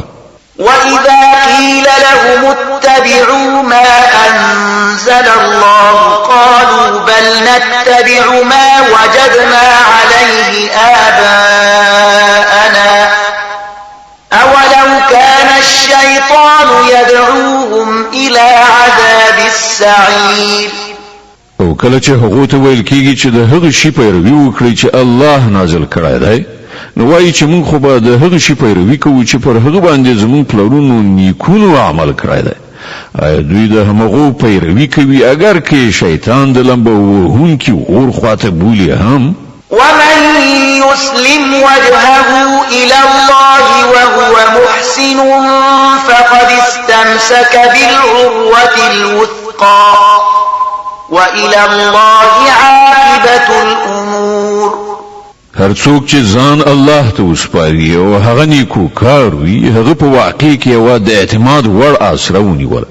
وَإِذَا قِيلَ لَهُمُ اتَّبِعُوا مَا أَنزَلَ اللَّهُ قَالُوا بَلْ نَتَّبِعُ مَا وَجَدْنَا عَلَيْهِ آبَاءَنَا أَوَلَوْ كَانَ الشَّيْطَانُ يَدْعُوهُمْ إِلَى عَذَابِ السَّعِيرِ او کله چې هغه ته ویل کیږي چې د هغه شی پیروي وکړي چې الله نازل کړی دی نو وایي چې موږ خو به د هغه شی پیروي کوو چې پر هغه باندې زموږ پلرونو نیکونو عمل کړی دی آیا دوی د همغو پیروي کوي اگر کې شیطان د لمبه وهونکي غور خواته بولي هم ومن يسلم وجهه إلى الله وهو محسن فقد استمسك بالعروة الوثقى وإلى الله عاقبة الأمور هر څوک چې ځان الله ته وسپاري او هغه نیکو کار وي هغه په واقع کې یو د اعتماد وړ آسره ونیول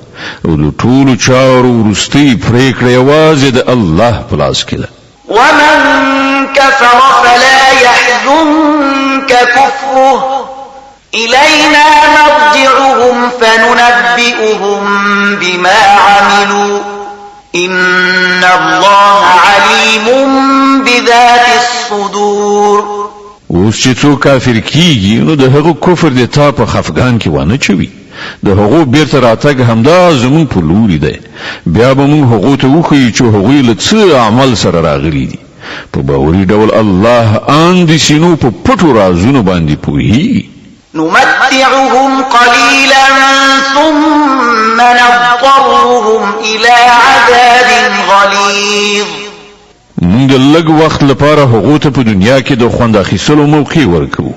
او د ټولو چارو وروستۍ پرېکړه یوازې د الله په لاس کې ده ومن كفر فلا يحزنك كفره إلينا مرجعهم فننبئهم بما عملوا إن الله عليم بذات الصدور اوس چې څوک کافر کیږي نو د هغو کفر د تا په خفګان کې ونه چوي د هغو بیرته راتګ همدا زمون په لوري دی بیا به موږ هغو ته وښیو چې هغوی له څه عمل سره راغلي دي په باوري ډول الله ان د سینو په پټو رازونو باندې پوهیږي نمتعهم قليلا ثم نضطرهم إلى عذاب غليظ موږ لږ وخت لپاره هغو ته په دنیا کې د خوند اخیستلو موقع ورکوو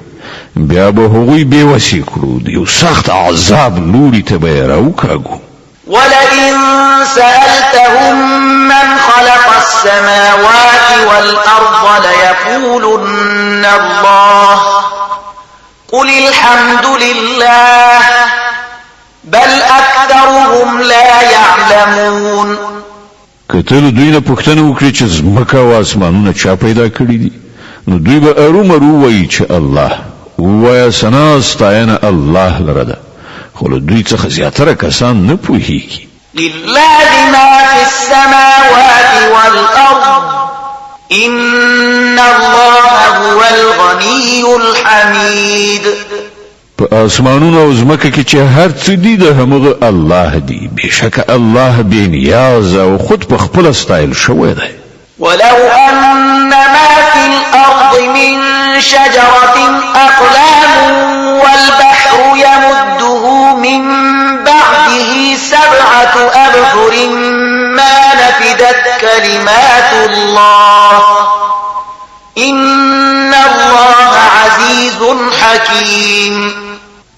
بیا به هغوی بېوسې کړو د یو سخت عذاب لوري ته به یې راوکاږو ولئن سألتهم من خلق السماوات والأرض ليقولن الله قل الحمد لله بل أكثرهم لا يعلمون کتل دوی نه پوښتنه وکړي چې ځمکه او اسمانونه چا پیدا کړي دي نو دوی به ارومرو وایي چې الله وایه ثنا ستاینه الله لره ده خو له دوی څخه زیاتره کسان نه پوهیږي لله ما في السماوات والأرض إن الله هو الغني الحميد په اسمانونو او ځمکه کې چې هر څه دي د همغه الله دی بشک الله بې نیاز او خود په خپل ستایل شوی دی ولو أن ما في الأرض من شجرة أقلام والبحر يمده من بعده 7 أبحر ما نفدت كلمات الله إن الله عزيز عزيز حكيم.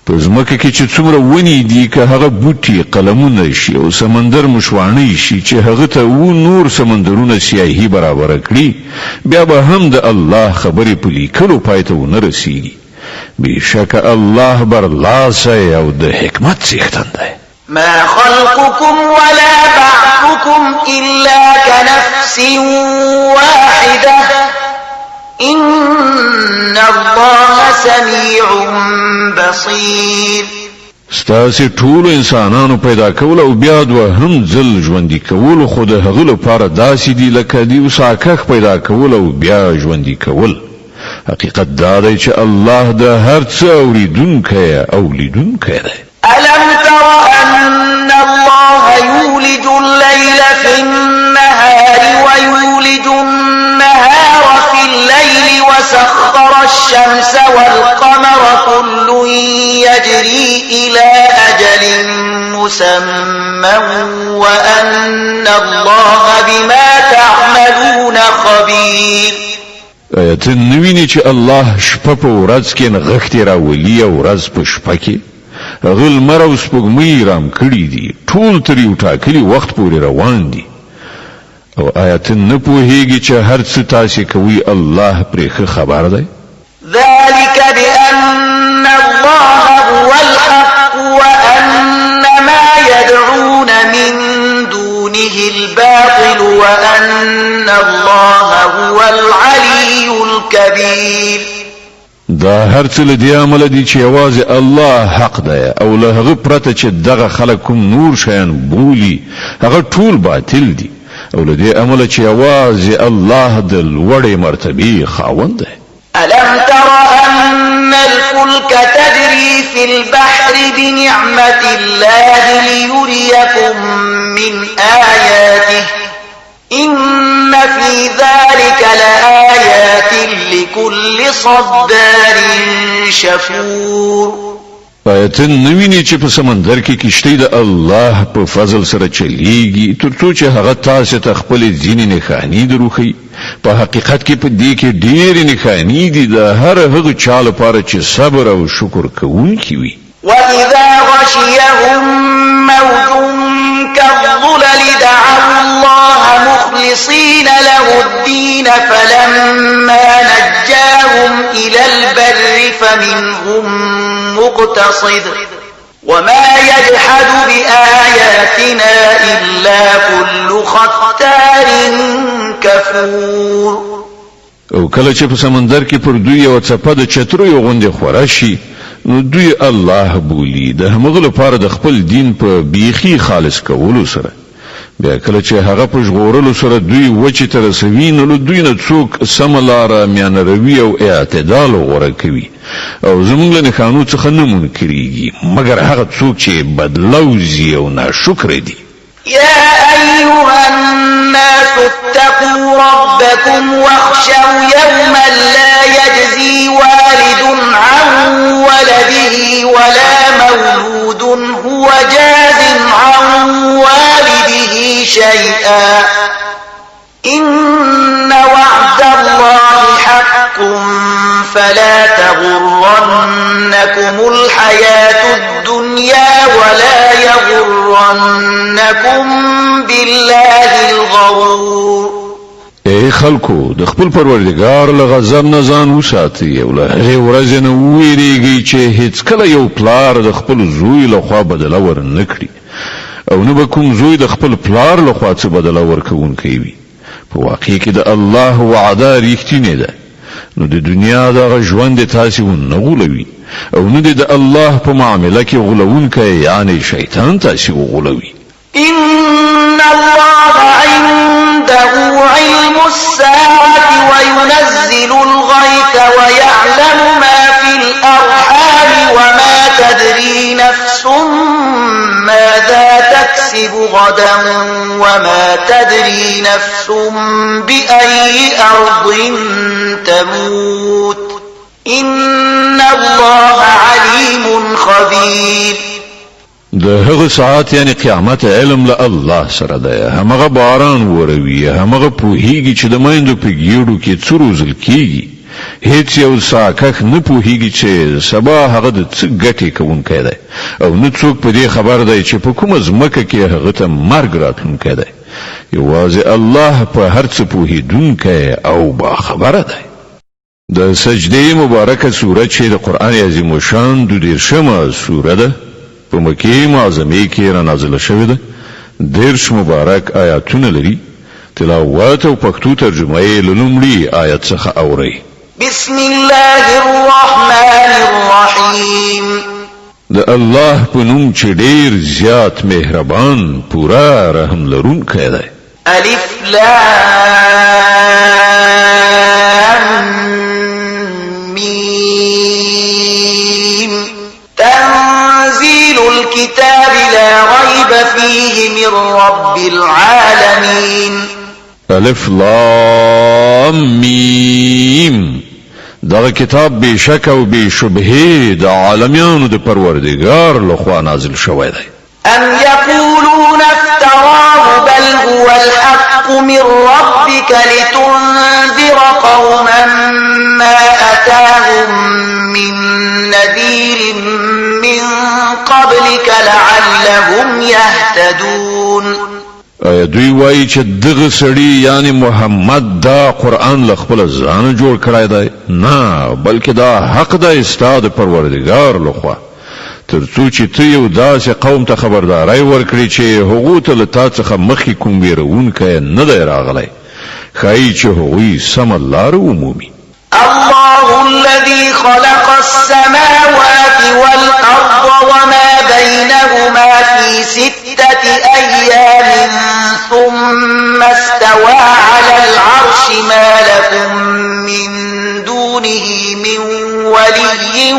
پس مکه کې چې څومره ونی دي که هغه بوټي قلمونه شي او سمندر مشوانی شي چې هغه ته و نور سمندرونه سیاهي برابر کړي بیا به هم د الله خبرې په لیکلو پای ته ونه رسیږي بشک الله برلاسی او د حکمت څښتن دی. ما خلقكم ولا بعثكم إلا كنفس واحدة إن الله سميع بصير. ستاسې ټول انسانانو پیدا کول او بیا دوهم ځل ژوندي کول خو د هغه لپاره داسې دي لکه د یو ساکښ پیدا کول او بیا ژوندي کول. حقیقت دا دی چې الله د هر څه اوریدونکی او لیدونکی دی. ألم تر أن الله يولج الليل في النهار ويولج النهار في الليل وسخر الشمس والقمر كل يجري إلى أجل مسمى وأن الله بما تعملون خبير. ته نویني چې الله شپه په ورځ کې نغښتې راولي او ورځ په شپه کې هغه لمر او سپوږمۍ رام کړي دي ټول تر یو ټاکلي وخت پورې روان دي او آیا ته نه پوهېږي چې هر څه تاسې کوي الله پرې ښه خبر دی. ذلك بأن الله هو الحق وأن ما يدعون من دونه الباطل وأن الله هو العلي الكبير. دا هر څه له دې عمله دي چې یوازې الله حق دی او له هغه پرته چې دغه خلک کوم نور شیان بولي هغه ټول باطل دي او له دې عمله چې یوازې الله د لوړې مرتبې خاوند دی. ألم تر أن الفلك تجري في البحر بنعمة الله ليريكم من آياته إن في ذلك لآيات لكل صبار شكور. آیتن نویني چې په سمندر کې کشتۍ د الله په فضل سره چلیږي ترڅو چې هغه تاسو ته خپل ځینې نښانې دروخي. په حقیقت کې په دې کې ډېرې نښانې دي د هر هغه چا لپاره چې صبر او شکر کوونکی وي. وإذا غشيهم موج كالظلل دعوا الله مخلصين له الدين فلما نجاهم إلى البر فمنهم مقتصد وما يجحد بآياتنا إلا كل ختار كفور. او کله چې په سمندر کې پر دوی یو څپه د چترو یو غوندې خوره شي نو دوی الله بولی د همغه لپاره د خپل دین په بیخي خالص کولو سره بیا کله چې هغه په ژغورلو سره دوی وچې ته رسوي نو دوی نه څوک سمه لاره میانه روي او اعتدال غوره کوي او زموږ له نښانو څخه نه منکرېږي مګر هغه څوک چې بدلوزي او ناشکره دي. يا أيها الناس اتقوا ربكم واخشوا يوما لا يجزي والد عن ولده ولا مولود هو جاز عن والده شيئا إن وعد الله حق فلا تغرنكم الحياة الدنيا ولا يغرنكم بالله الغرور. اے خلکو د خپل پروردگار له غضب نه ځان وساتئ او له هغې ورځې نه وویریږئ چې هیڅکله یو پلار د خپل زوی لخوا بدله ورنه کړي او نه به کوم زوی د خپل پلار لخوا څه بدله ورکوونکی وي. په واقع کې د الله وعده ریښتینې ده نو د دنیا دغه ژوند تاسې ونه غولوي او نه د الله په معامله کې غولونکی یعنی شیطان تاسې وغولوي. إن الله عنده علم الساعة وينزل الغيث ويعلم ما في الأرحام وما تدري نفس ماذا تكسب غدا وما تدري نفس بأي أرض تموت إن الله عليم خبير. د هغه ساعت یعنی قیامت علم له الله سره ده همغه باران وروي همغه پوهیږي چې د مایندو په ګیړو کې څو روزل کیږي هیڅ یو ساکخ نه پوهیږي چې سبا هغه د څه ګټې کوونکی دی او نه څوک په دې خبر دی چې په کومه ځمکه کې هغه ته مرګ راتلونکی دی یوازې الله په هر څه پوهیدونکی او باخبره دی د سجده مبارکه سوره چې د قرآن عظیم شان 12مه سوره ده په مکه معظمه کې را نازله شوې ده 10 مبارک آیاتونه لري تلاوت او پښتو ترجمه یې لومړی آیت څخه اوري بسم الله الرحمن الرحیم د الله په نوم چې ډیر زیات مهربان پورا رحم لرونکی دی الف لام میم تنزيل الكتاب لا ريب فيه من رب العالمين الف لام میم دا کتاب به شک او به شبهه د عالمیانو د پروردگار لخوا نازل شوی دی ام يقولون افتراه بل هو الحق من ربك لتنذر قوما ما أتاهم من نذير من قبلك لعلهم يهتدون ایا دوی وایي چې دغه سړی یعنی محمد دا قرآن لخپل ځان جوړ کړی دی نه بلکې دا حق دی استاد پروردگار لخوا ترڅو چې ته یو داسې قوم ته خبرداري ورکړي چې هغوی ته له تا څخه مخکې کوم ویرونکی نه دی راغلی ښایي چې هغوی سمه لاره ومومي الله الذي خلق السماوات والأرض وما بينهما في 6 أيام ثم استوى على العرش ما لكم من دونه من ولي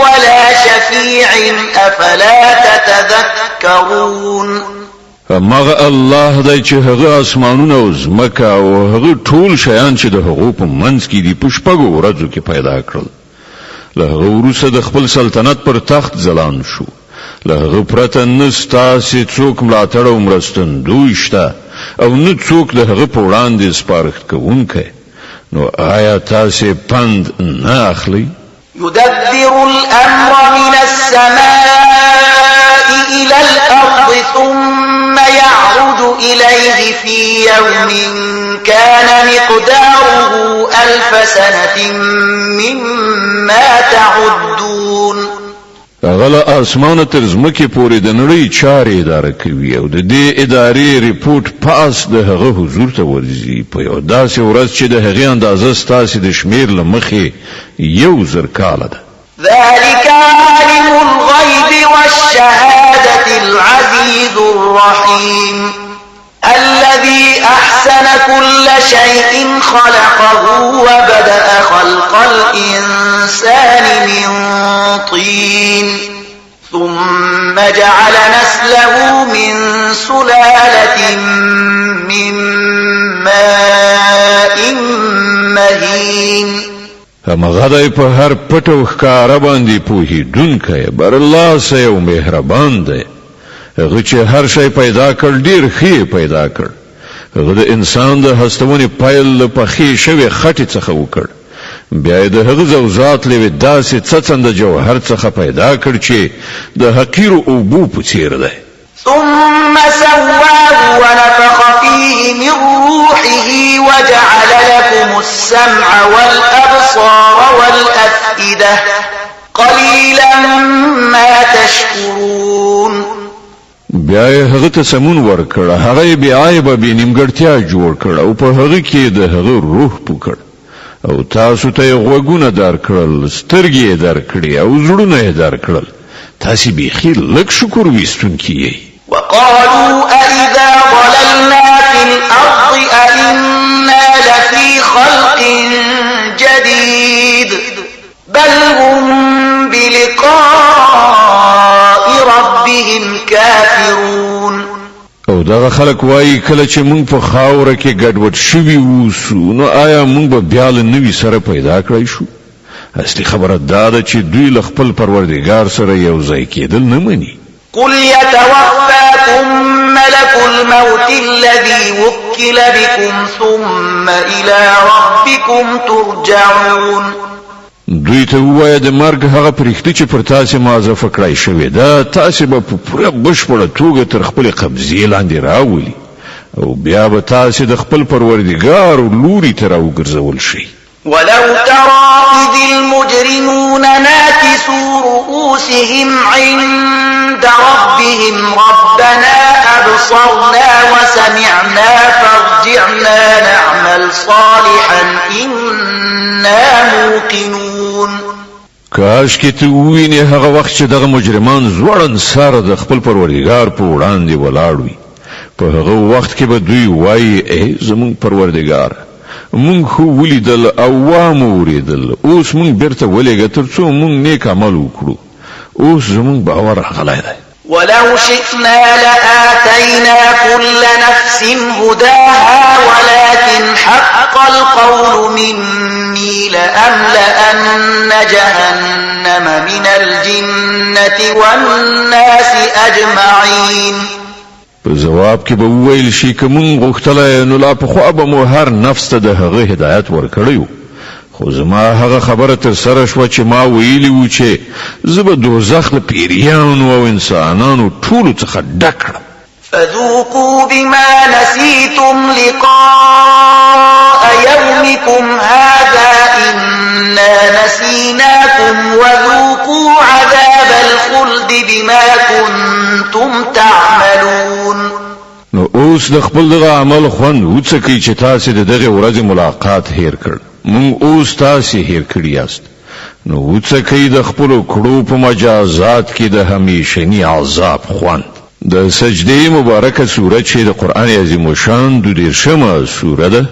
ولا شفيع أفلا تتذكرون مغه الله دی چې هغه اسمانونه او زمکه او هغه ټول شیان چې د هغو په منځ کې دي په شپږو ورځو کې پیدا کړل له هغه وروسته د خپل سلطنت پر تخت ځلان شو له هغه پرته نه ستاسې څوک ملاتړ او مرستندوی شته او نه څوک د هغه په وړاندې سپارښت کوونکی نو آیا تاسې پند نه اخلئ يدبر الأمر من السماء إلى الأرض ثم يعرج إليه في يوم كان مقداره 1000 سنة مما تعدون غله اسمانه تر زمکه پورې د نړۍ چارې اداره کوي او د دې ادارې ریپورت پاس د هغه حضور ته ورځي په یو داسې ورځ چې د هغې اندازه ستاسې د شمیر له مخې 1000 کاله ده ذلك عالم الغيب والشهادة العزيز الرحيم الذي أحسن كل شيء خلقه وبدأ خلق الإنسان من طين ثم جعل نسله من سلالة من ماء مهين همغه په هر پټ او ښکاره باندې پوهیدونکی بر الله سه او مهربان دی هغه چې هر شی پیدا کړ ډیر ښه پیدا کړ هغه د انسان د هستونې پایل له پخې شوی خټې څخه وکړ بیا د هغه زوزات لوي داسې څڅنده جوهر څخه پیدا کړ چې د حقیر اوبو په څیر دی ثم سواه ونفخ فيه من روحه وجعل لكم السمع والأبصار والأفئدة قليلا ما تشكرون بیا هغه ته سمون ورکړ هغه بیا عیب به نیمګړتیا جوړ کړ او په هغه کې د هغه روح پکړ او تاسو ته غوګونه در کړل سترګې در کړې او زړونه در کړل تاسو به خیر لک شکر وستونکي وقالوا أإذا ضللنا في الأرض أإنا لفي خلق جديد بل هم بلقاء ربهم كافرون او دا خلک وایي کله چې موږ په خاوره کې ګډوډ شوي ووسو نو آیا موږ به بیا له نوي سره پیدا کړی شو اصلي خبره دا ده چې دوی له خپل پروردګار سره یو ځای کېدل نه مني قل يتوفاكم ملك الموت الذي وكل بكم ثم إلى ربكم ترجعون. دوی ته ووایه د مرګ هغه پرښتې چې پر تاسې معذفه کړی شوې ده تاسې به په پوره بشپړه توګه تر خپلې قبضې لاندې راولي او بیا به تاسې د خپل پروردګار لوري ته راوګرځول شئ. ولو ترى إذ المجرمون ناكسوا رؤوسهم عند ربهم ربنا أبصرنا وسمعنا فارجعنا نعمل صالحا إنا موقنون. کاش کې ته ووینې هغه وخت چې دغه مجرمان ځوړند سر د خپل پروردګار په وړاندې ولاړ وي په هغه وخت کې به دوی وایي ای زموږ پروردګار مونږ خو ولیدل او وامو اوریدل اوس مونږ بیرته ولېږه تر څو مونږ نیک عمل وکړو اوس زموږ باور راغلی دی. ولو شئنا لآتينا كل نفس هداها ولكن حق القول مني لأملأن جهنم من الجنة والناس أجمعين. په جواب کې به وویل شي که مونږ غوښتلی نو لا پخوا به مو هر نفس ته د هغه هدایت ورکړی خو زما هغه خبره تر سره شوه چې ما ویلي وو چې زه به دوزخ له پیریانو او انسانانو ټولو څخه ډک کړم. فذوقوا بما نسيتم لقاء يومكم هذا إنا نسيناكم وذوقوا عذاب الخلد بما كنتم تعملون. نو اوس د خپل دغه عمل خوند وڅکئ چې تاسې د دغه ورځې ملاقات هیر کړ مونږ اوس تاسې هیر کړي یاست نو وڅکئ د خپلو کړو په مجازات کې د همیشني عذاب خوند. د سجده مبارکه سوره چې د قرآن عظیم شان 12مه سوره ده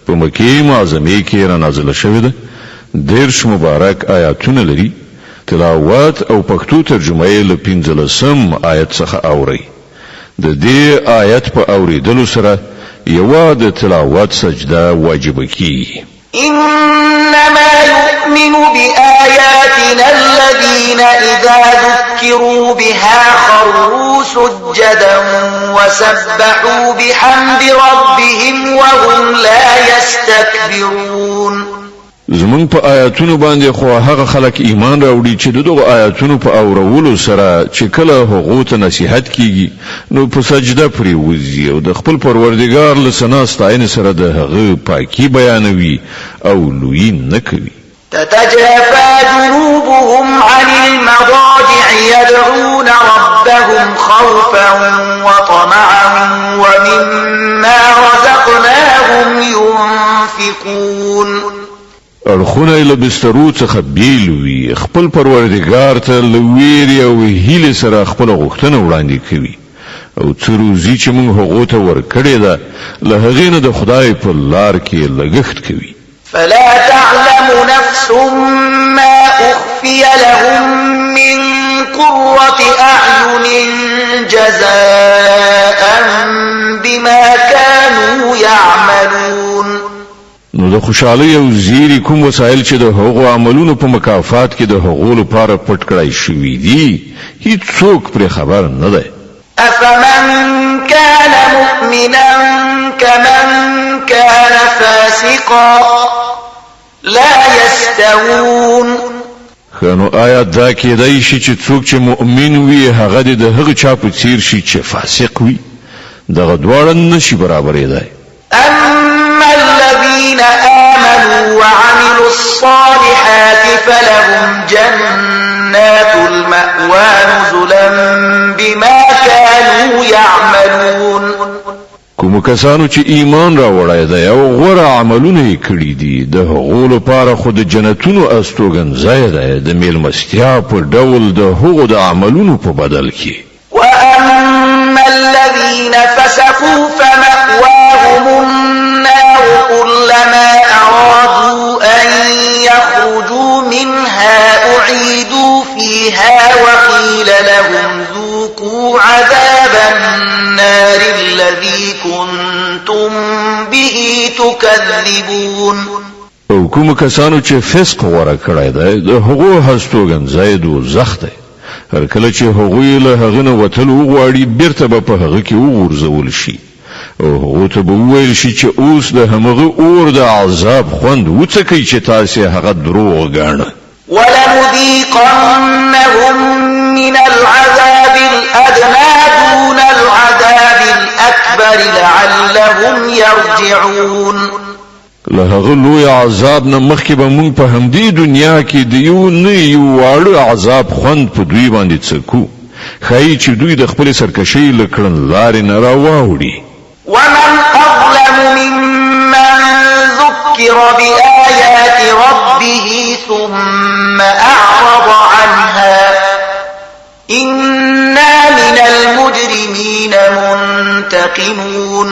په مکې معظمه کې را نازله شوې ده 10 مبارک آیاتونه لري تلاوت او پښتو ترجمه یې له 15 آیت څخه اوري. د دې آیت په اوریدلو سره یو د تلاوت سجده واجب کیږي. إنما يؤمن بآياتنا الذين إذا ذكروا بها خروا سجدا وسبحوا بحمد ربهم وهم لا يستكبرون. زمون په آیاتونو باندې خو هغه خلک ایمان راوړي چې دغه آیاتونو په اورولو سره چې کله هغه ته نصیحت کیږي نو په سجده پرې وځي او د خپل پروردګار له ثنا ستاینې سره د هغه پاکي بیانوي او لوی نه کوي. تتجافى جنوبهم عن المضاجع يدعون ربهم خوفا وطمعا ومما رزقناهم ينفقون. اړخونه له بسترو څخه بیل وي خپل پروردګار ته له ویرې او هیلې سره خپل غوښتنه وړاندې کوي او څه روزي چې موږ هغو ته ورکړې ده له هغې نه د خدای په لار کې لګښت کوي. فلا تعلم نفس ما أخفي لهم من قرة أعين جزاء بما كانوا يعملون. نو د خوشحالۍ او زیری کوم وسایل چې د هغو عملونو په مکافات کې د هغو لپاره پټ کړای شوي دي هیڅوک پرې خبر نه دی. أفمن كان مؤمنا كمن كان فاسقا لا يستوون. خانو آیا دا کېدای شي چې څوک چې مؤمن وي هغه د هغه چا په څیر شي چې فاسق وي دغه دواړه نشي برابرېدای. أما الذين آمنوا وعملوا الصالحات فلهم جنات المأوى نزلا بما كانوا يعملون. کوم کسانو چې ایمان راوړی دی او غوره عملونه یې کړي دي د هغو لپاره خو د جنتونو استوګنځای دی د میلمستیا په ډول د هغو د عملونو په بدل کې. وأما الذين فسقوا فمأواهم النار كلما أرادوا أن يخرجوا منها أعيدوا فيها وقيل لهم ذوقوا عذاب النار الذي كنتم به تكذبون. او کوم کسانو چې فسق غوره کړی دی د هغو هستوګنځای دوزخ دی هر کله چې هغوی له هغه نه وتل وغواړي بیرته به په هغه کې وغورځول شي او هغو ته به وویل شي چې اوس د همغه اور د عذاب خوند وڅکئ چې تاسې هغه دروغ ګاڼه. ولنذيقنهم من العذاب الأدنى دون العذاب الأكبر لعلهم يرجعون. له هغه لوی عذاب نه مخکې به موږ په همدې دنیا کې د یو نه یو واړه عذاب خوند په دوی باندې څکو، ښایي چې دوی د خپلې سرکشۍ له کړنلارې نه راواوړي. ومن أظلم ممن ذكر بآيات ربه ثم أعرض عنها إنا من المجرمين منتقمون.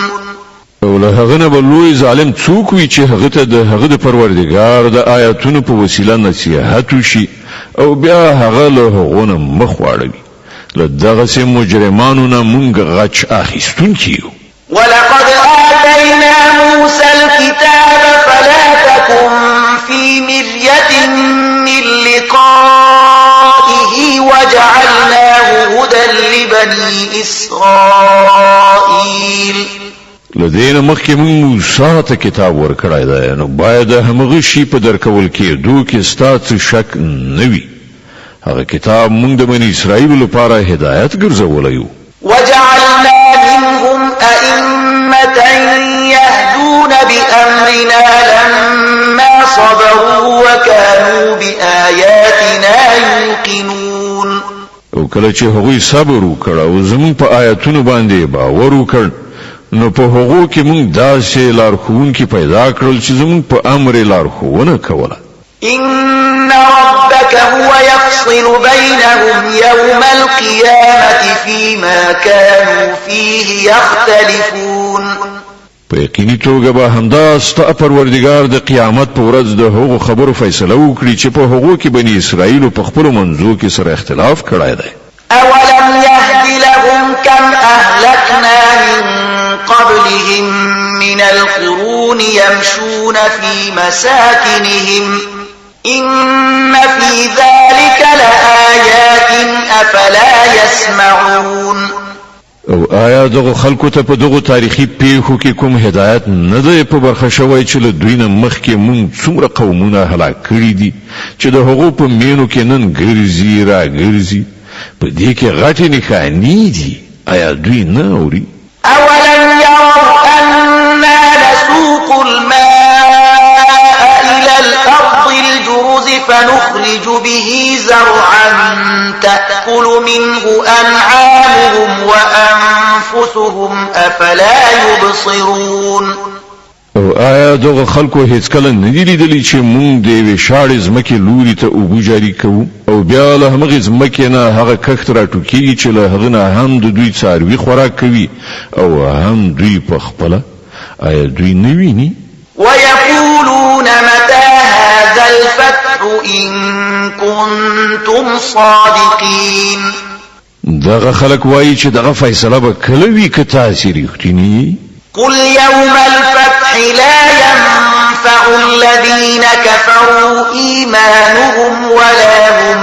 او له هغه نه به لوی ظالم څوک وي چې هغه ته د هغه د پروردګار د آیاتونو په وسیله نصیحت وشي او بیا هغه له هغو نه مخ واړوي. له دغسې مجرمانو نه موږ غچ اخیستونکي یو. ولقد آتينا موسى الكتاب فلا تكن في مرية من لقائه وجعلناه هدى لبني إسرائيل. لدينا مخکې موږ موسی ته کتاب ورکړی دی، نو باید همغه شي په درکول کېدو کې ستا څه شک نه وي. هغه کتاب موږ د بني اسرائیلو لپاره هدایت ګرځولی و. وجعلنا منهم أئمة يهدون بأمرنا لما صبروا وكانوا بآياتنا يوقنون. او کله چې هغوی صبر وکړ او زموږ په آیاتونو باندې باور وکړ، نو په هغو کې موږ داسې لارښوونکي پیدا کړل چې زموږ په امر یې لارښوونه کوله. إن ربك هو يفصل بينهم يوم القيامة فيما كانوا فيه يختلفون. په یقیني توګه به همدا ستا پروردګار د قیامت په ورځ د هغو خبرو فیصله وکړي چې په هغو کې بني اسرائیلو په خپلو منځو کې سره اختلاف کړی دی. أولم يهد لهم كم أهلكنا من قبلهم من القرون يمشون في مساكنهم إن في ذلك لآيات أفلا يسمعون. او آیا دغه خلکو ته په دغه تاریخي پیښو کې کوم هدایت نه دی په برخه شوی چې له دوی نه مخکې موږ څومره قومونه هلاک کړي دي چې د هغو په مینو کې نن ګرځي را ګرځي، په دې کې غټې نښانې دي. آیا دوی نه اوري؟ أولم يروا أنا نسوق الماء إلى الأرض الجرز فنخرج به زرعا تأكل منه أنعامهم وأنفسهم أفلا يبصرون. او آیا دغه خلکو هیڅ کله نه دي لیدلي چې موږ د یوې شاړې ځمکې لوري ته اوبه جاري کوو او بیا له همغې ځمکې نه هغه کښت راټوکېږي چې له هغه نه هم د دوی څاروي خوراک کوي او هم دوی په خپله؟ آیا دوی نه ویني؟ ويقولون متى هذا الفتح إن كنتم صادقين. دغه خلک وایي چې دغه فیصله به کله وي که تاسې رښتینی؟ قل يوم الفتح لا ينفع الذين كفروا إيمانهم ولا هم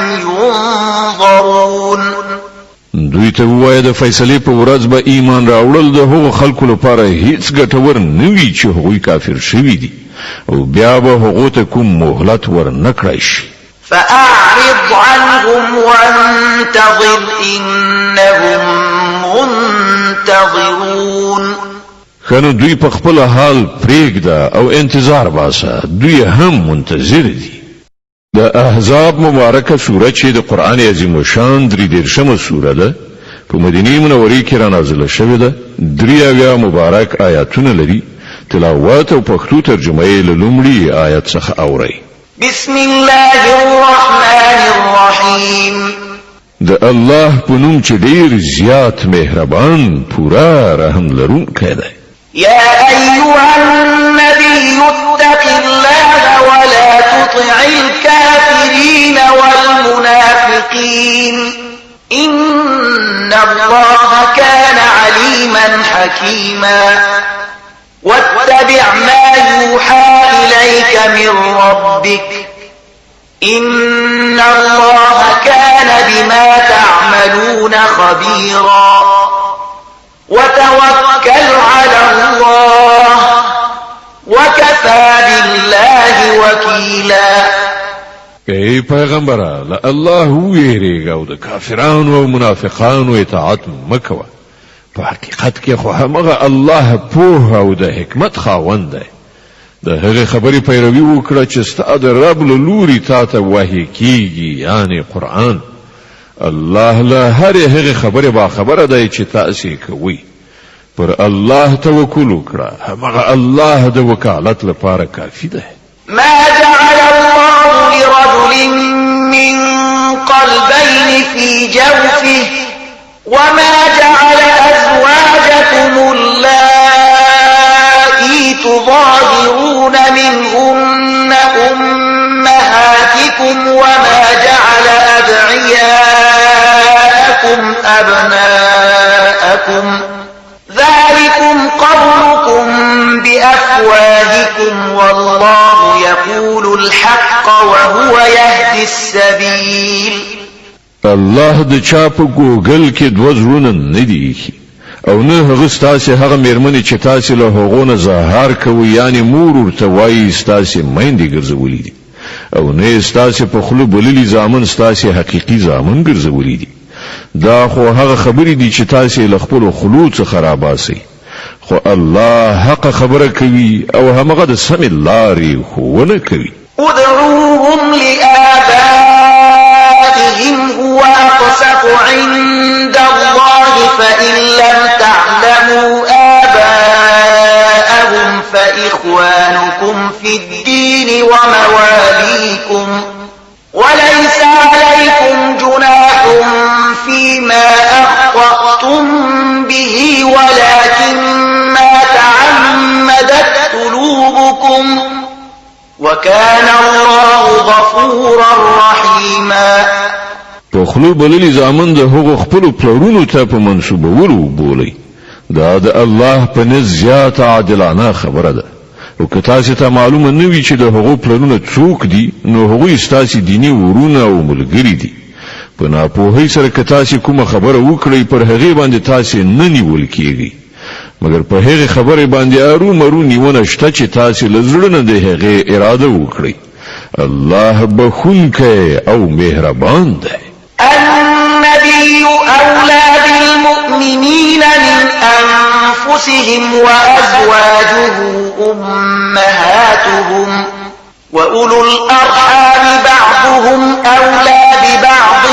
ينظرون. دوی ته ووایه د فیصلې په ورځ به ایمان راوړل د هغو خلکو لپاره هیڅ ګټور نه وي چې هغوی کافر شوي دي او بیا به هغو ته کوم مهلت ور نه کړی شي. فأعرض عنهم وانتظر إنهم منتظرون. خنو دوی په خپل حال پرېږده او انتظار باسه، دوی هم منتظر دي. د احزاب مبارکه سوره چې د قرآن عظیم شان 33مه سوره ده، په مدینه منورې کې را نازله شوې ده. 83 مبارک آیاتونه لري. تلاوت او پښتو ترجمه یې له لومړي آیت څخه اورئ. بسم الله الرحمن الرحیم. د الله په نوم چې ډېر زیات مهربان پورا رحم لرونکی دی. يا أيها النبي اتق الله ولا تطع الكافرين والمنافقين إن الله كان عليما حكيما. واتبع ما يوحى إليك من ربك إن الله كان بما تعملون خبيرا. وتوكل على وكيلا. ای پیغمبره له الله ویریږه او د کافرانو او منافقانو اطاعت مکوه. په حقیقت کې خو همغه الله پوه او د حکمت خاوند دی. د هغه خبرې پیروي وکړه چې ستا د رب له لوري تا ته وحی کیږي، یعنی قرآن. الله له هر هغه خبرې با خبره دی چې تاسو کوي. پر الله توکل وکړه، همغه الله د وکالت لپاره کافی دی. ما جعل الله لرجل من قلبين في جوفه وما جعل أزواجكم اللائي تظاهرون منهن أمهاتكم وما جعل أدعياءكم أبناءكم ذلكم قولكم بأفواهكم والله يقول الحق وهو يهدي السبيل. الله د چا په ګوګل کې دوه زړونه نه دي او نه هغه ستاسو هغه مېرمنې چې تاسو له هغو نه ظاهر کوي، یعنی مور ورته وایي ستاسو میندې ګرځولې دي، او نه ستاسو په خلو بللي زامن ستاسو حقيقي زامن ګرځولې دي. دا خو هغه خبرې دي چې تاسو له خپل خلو څخه راباسي، خو الله حق خبره کوي او همغه د سم لارې ښوونه کوي. ادعوهم لآبائهم هو أقسط عند الله فإن لم تعلموا آباءهم فإخوانكم في الدين ومواليكم وليس عليكم جناح فيما أخطأتم به ولكن ما تعمدت قلوبكم وكان الله غفورا رحيما. په خلو بللی زامن د هغو خپل پلرونو ته په منسوبولو بولی، دا د الله په نزد زیات عادلانه خبره ده. او که تاسو ته معلومه نه وي چې د هغو پلرونه څوک دي، نو هغوی ستاسو دیني ورونه او ملګري دي. په ناپوهۍ سره که تاسو کومه خبره وکړئ، پر هغې باندې تاسو نه نیول کیږي، مګر په هغې خبرې باندې ارومرو نیونه شته چې تاسو له زړه نه د هغې اراده وکړئ. الله بخونکی او مهربان دی. النبي أولى بالمؤمنين من أنفسهم وأزواجه أمهاتهم وأولو الأرحام بعضهم أولى ببعض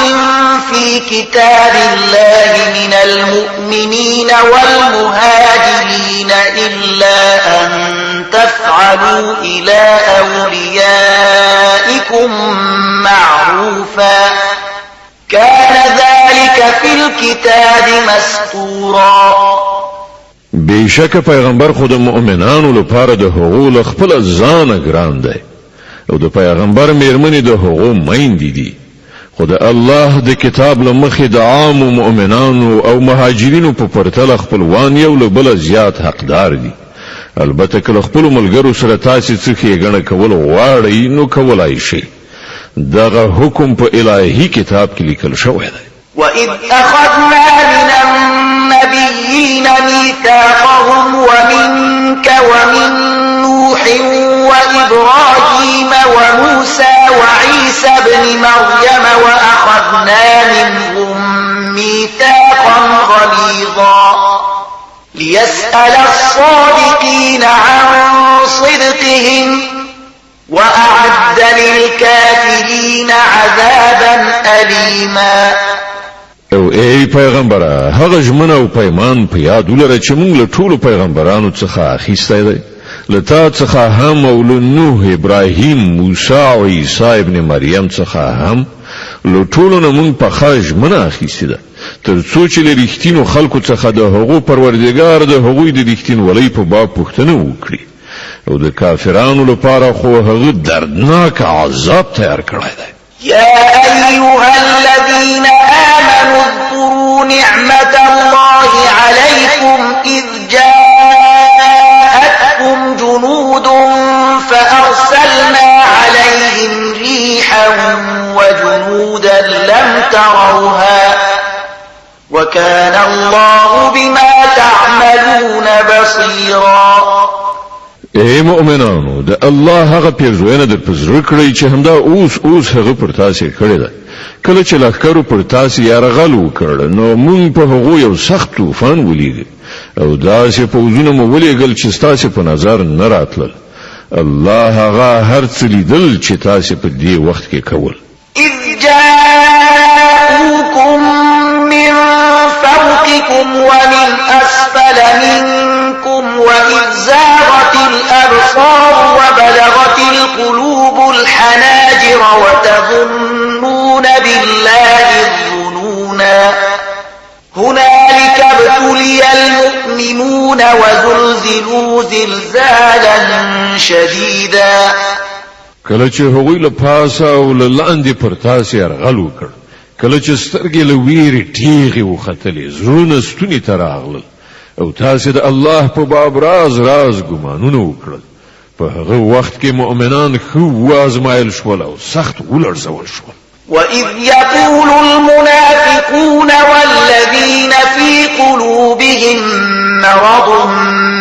في كتاب الله من المؤمنين والمهاجرين إلا أن تفعلوا إلى أوليائكم معروفا كان ذلك في الكتاب مسطورا. بشک پیغمبر خود مؤمنانو لپاره د هغو خپل ځان ګران دی، او د پیغمبر مېرمنې د هغو میندې دي. خو د الله د کتاب له مخې د عامو مؤمنانو او مهاجرینو په پرتله خپلوان یو له بله زیات حقدار دي. البته که له خپلو ملګرو سره تاسې څه ښېګڼه کول غواړئ نو کولای شئ. دغه حکم په الهي کتاب کې لیکل شوی دی. وَإِذْ أَخَذْنَا مِنَ النَّبِيِّينَ مِيثَاقَهُمْ وَمِنكَ وَمِن نُّوحٍ وَإِبْرَاهِيمَ وَمُوسَى وَعِيسَى ابْنِ مَرْيَمَ وَأَخَذْنَا مِنْهُم مِّيثَاقًا غَلِيظًا لِيَسْأَلَ الصَّادِقِينَ عَن صِدْقِهِمْ وَأَعَدَّ لِلْكَافِرِينَ عَذَابًا أَلِيمًا. او ای پیغمبره، هغه ژمنه او پیمان په یاد ولره چې موږ له ټولو پیغمبرانو څخه اخیستی دی، له تا څخه هم او له نوح، ابراهیم، موسی او عیسی ابن مریم څخه هم له ټولو نه موږ په ښه ژمنه اخیستې ده، تر څو چې له رښتینو خلکو څخه د هغو پروردګار د هغوی د رښتینولۍ په باب پوښتنه وکړي، او د کافرانو لپاره خو هغه دردناک عذاب تیار کړی دی. يا أيها الذين آمنوا اذكروا نعمة الله عليكم إذ جاءتكم جنود فأرسلنا عليهم ريحا وجنودا لم تروها وكان الله بما تعملون بصيرا. اے مؤمنانو د الله هغه پیرزوینه در پزړه کړی چې همدا اوس هغه پر تاسو کړی ده کله چې لښکرو پر تاسو یرغل وکړ نو موږ په هغه یو سخت طوفان ولید او داسې پوزونه مو ولېګل چې تاسو په نظر نه راتلل الله هغه هر څه لیدل چې تاسو په دې وخت کې کول إذ جاءوكم من فوقكم ومن أسفل منكم وإذ زاغت الأبصار وبلغت القلوب الحناجر وتظنون بالله الظنونا هنالك ابتلي المؤمنون وزلزلوا زلزالا شديدا کله چې هغوی له پاسه او له لاندې پر تاسو یرغل وکړ کله چې سترګې له ویرې ټیغې وختلې زړونه ستوني ته راغلل او تاسو د الله په باب راز ګمانونه وکړل په هغه وخت کې مؤمنان ښه وازمایل شول او سخت ولړزول شول وَإِذْ يَقُولُ الْمُنَافِقُونَ وَالَّذِينَ فِي قُلُوبِهِم مَّرَضٌ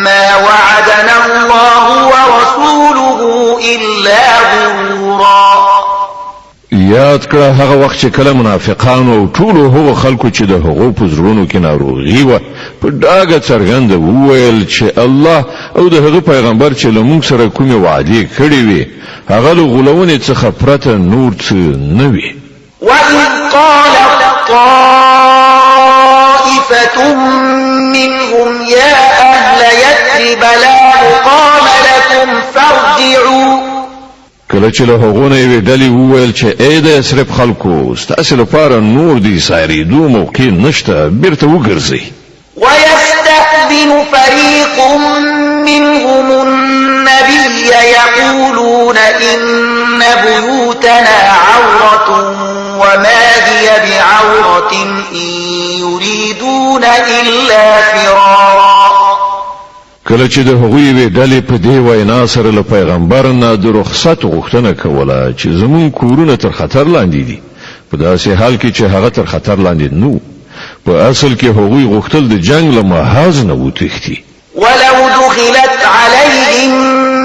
مَّا وَعَدَنَا اللَّهُ وَرَسُولُهُ إِلَّا غُرُورًا یاد کړه هغه وخت چې کله منافقان او ټول هغه خلکو چې د هغو په زړونو کې ناروغي و په ډاګه څرګنده وویل چې الله او د هغه پیغمبر چې له موږ سره کومې وعدې کړې وي هغه له غولونې څخه پرته نور څه نه وي وَإِذْ قَالَت طَّائِفَةٌ مِّنْهُمْ يَا أَهْلَ يَثْرِبَ لَا مُقَامَ لَكُمْ فَارْجِعُوا کله چې له هغو نه یوې ډلې وویل چې ای د یثرب خلکو ستاسو لپاره نور د سایرېدو موقع نشته بیرته وګرځئ وَيَسْتَأْذِنُ فَرِيقٌ مِّنْهُمُ النَّبِيَّ يَقُولُونَ إِنَّ بُيُوتَنَا عَوْرَةٌ وَمَا هِيَ بِعَوْرَةٍ إِن يُرِيدُونَ إِلَّا فِرَارًا کله چې د هغوی وی ډلې په دې وینا سره له پیغمبر نه د رخصت غوښتنه کوله چې زمون کورونه تر خطر لاندې دي په داسې حال کې چې هغه تر خطر لاندې نو په اصل کې هغوی غوښتل د جنگ له محاذ نه وتښتي ولو دخلت عليهم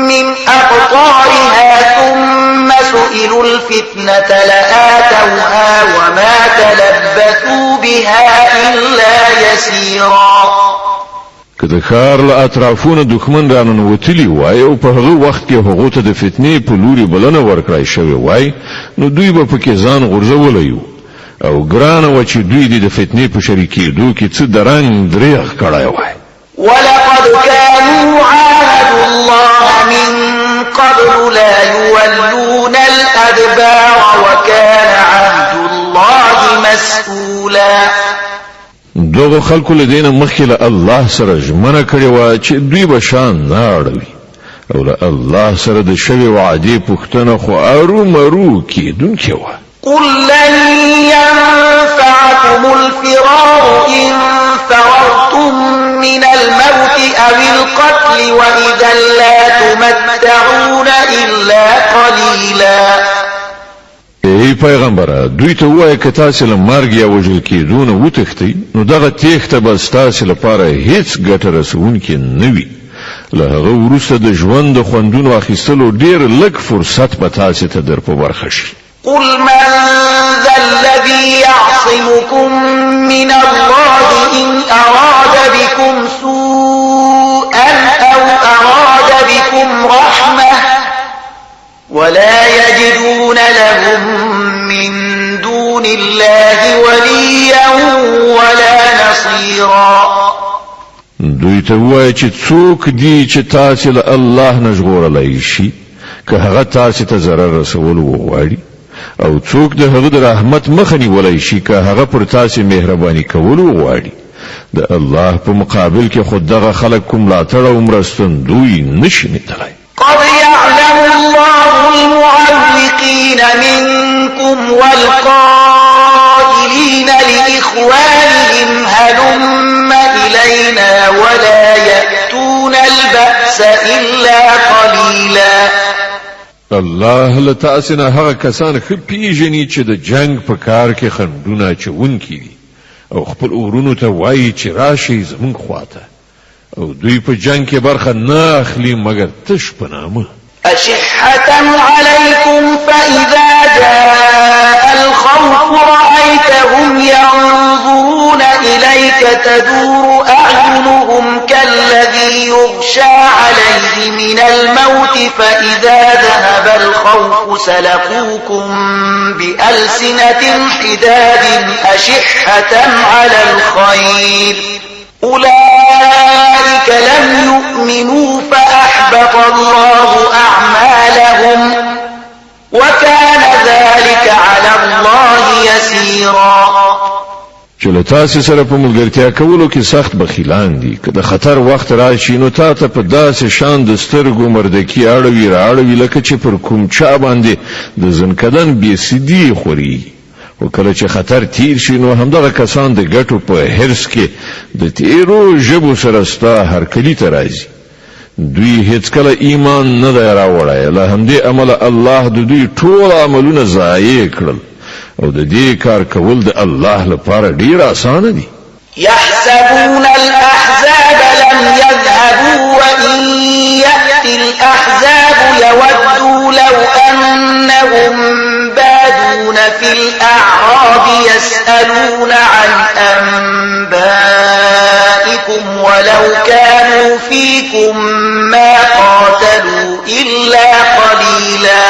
من أقطارها ثم سئلوا الفتنة لآتوها وما تلبثوا بها إلا يسيرا که د ښار له اطرافونو دښمن راننوتلي وای او په هغه وخت کې هغو ته د فتنې په لوري بلنه ورکړای شوې وای نو دوی به پکې ځان غورځولی او ګرانه و چې دوی د فتنې په شریکېدو کې څه درنګ دریغ کړی وای ولقد كانوا عاهدوا الله من قبل لا يولون الأدبار وكان عهد الله مسؤولا دغه خلکو له دینه مخکې له الله سره ژمنه کړې وه چې دوی به شان نه اړوي او له الله سره د شوې وعدې پوښتنه خو ارومرو کېدونکې وه قل لن ينفعكم الفرار إن فررتم من الموت أو القتل وإذا لا تمتعون إلا قليلا ای پیغمبره دوی ته وایه که تاسو له مرګ یا وژل کېدو نه وتښتئ نو دغه تېښته به ستاسو لپاره هیڅ ګټه رسوونکې نه وي له هغه وروسته د ژوند د خوندونو اخیستلو ډېر لږ فرصت به تاسو ته در په برخه شي قل من ذا الذي يعصمكم من الله إن أراد بكم سوءا أو أراد بكم رحمة ولا يجدون لهم من دون الله وليا ولا نصيرا دوی ته وایي چې څوک دی چې تاسو له الله نه ژغورلی شي که هغه تاسو ته ضرر رسول وغواړي او څوک د هغه د رحمت مخه نیولی شي که هغه پر تاسو مهرباني کول وغواړي د الله په مقابل کې خود دغه خلک کوم ملاتړ او مرستندوی نشي نیدلی قد يعلم الله المعوقين منكم والقائلين لإخوانهم هلم إلينا ولا يأتون البأس إلا قليلا الله لتاسنا هغه کسان خو پیژني چې د جنگ په کار کې خندونه چونکي دي او خپل اورونو ته وایي چې راشي زمونږ خواته او دوی په جنگ کې برخه نه اخلي مگر تش په نامه. أشحة عليكم فإذا جاء الخوف رأيتهم ينظرون إليك تدور أعينهم كالذي يغشى عليه من الموت فإذا ذهب الخوف سلقوكم بألسنة حداد أشحة على الخير أولئك لم يؤمنوا فأحبط الله أعمالهم وكان ذلك على الله يسيرا. چې له تاسې سره په ملګرتیا کولو کې سخت بخیلان دي، که د خطر وخت راشي نو تا ته په داسې شان د سترګو مردکي اړوي راړوي لکه چې پر کوم چا باندې د زنکدن بې سدي خوري. او کله چې خطر تیر شي نو همدغه کسان د ګټو په حرص کې د تیرو ژبو سره ستا هرکلي ته راځي. دوی هیڅ کله ایمان نه دی راوړی، له همدې امله الله د دوی ټول عملونه ضایع کړل او د دې کار کول د الله لپاره ډیر اسانه دي. يحسبون الأحزاب لم يذهبوا وإن يأتي الأحزاب يودوا لو أنهم بادون في الأعراب يسألون عن أنبائكم ولو كانوا فيكم ما قاتلوا إلا قليلا.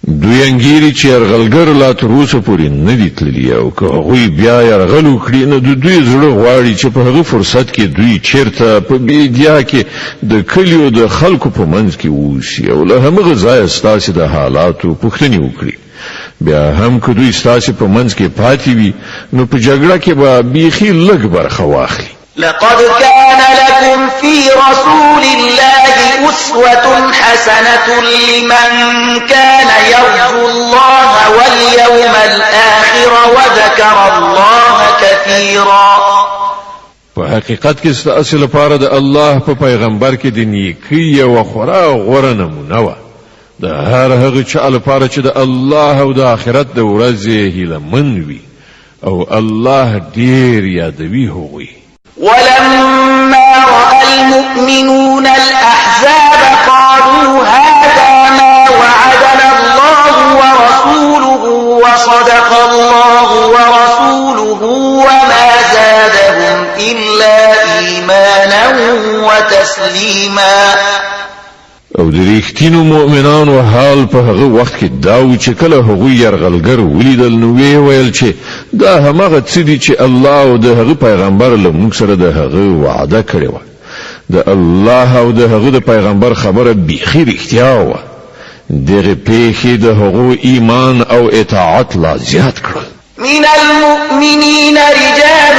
دوی انګيري چې يرغلګر لا تر اوسه پورې نه دي تللي او که هغوی بیا يرغل وکړي نو دوی زړه غواړي چې په هغه فرصت کې دوی چیرته په بیدیا کې د کلیو د خلکو په منځ کې ووسي او له همغه ځایه ستاسې د حالاتو پوښتنې وکړي. بیا هم که دوی ستاسې په منځ کې پاتې وي نو په جګړه کې به بیخي لږ برخه واخلي. لقد كان لكم في رسول الله أسوة حسنة لمن كان يرجو الله واليوم الآخر وذكر الله كثيرا. په حقیقت کې ستاسو لپاره د الله په پیغمبر کې د نیکی او خورا غوره نمونه و. د هر هغه چا لپاره چې د الله او د آخرت د ورځې هیله من وي او الله ډیر یادوي هغوی. ولما رأى المؤمنون الأحزاب قالوا هذا ما وعدنا الله ورسوله وصدق الله ورسوله وما زادهم إلا إيمانا وتسليما. او د ریښتینو مؤمنانو حال په هغه وخت کې دا و چې کله هغوی یرغلګر ولیدل نو ویل چې دا همغه څه دي چې الله او د هغه پیغمبر له موږ سره د هغه وعده کړې وه. د الله او د هغه د پیغمبر خبره بیخي رښتیا وه. دغه پیښې د هغو ایمان او اطاعت لا زیات کړل. من المؤمنين رجال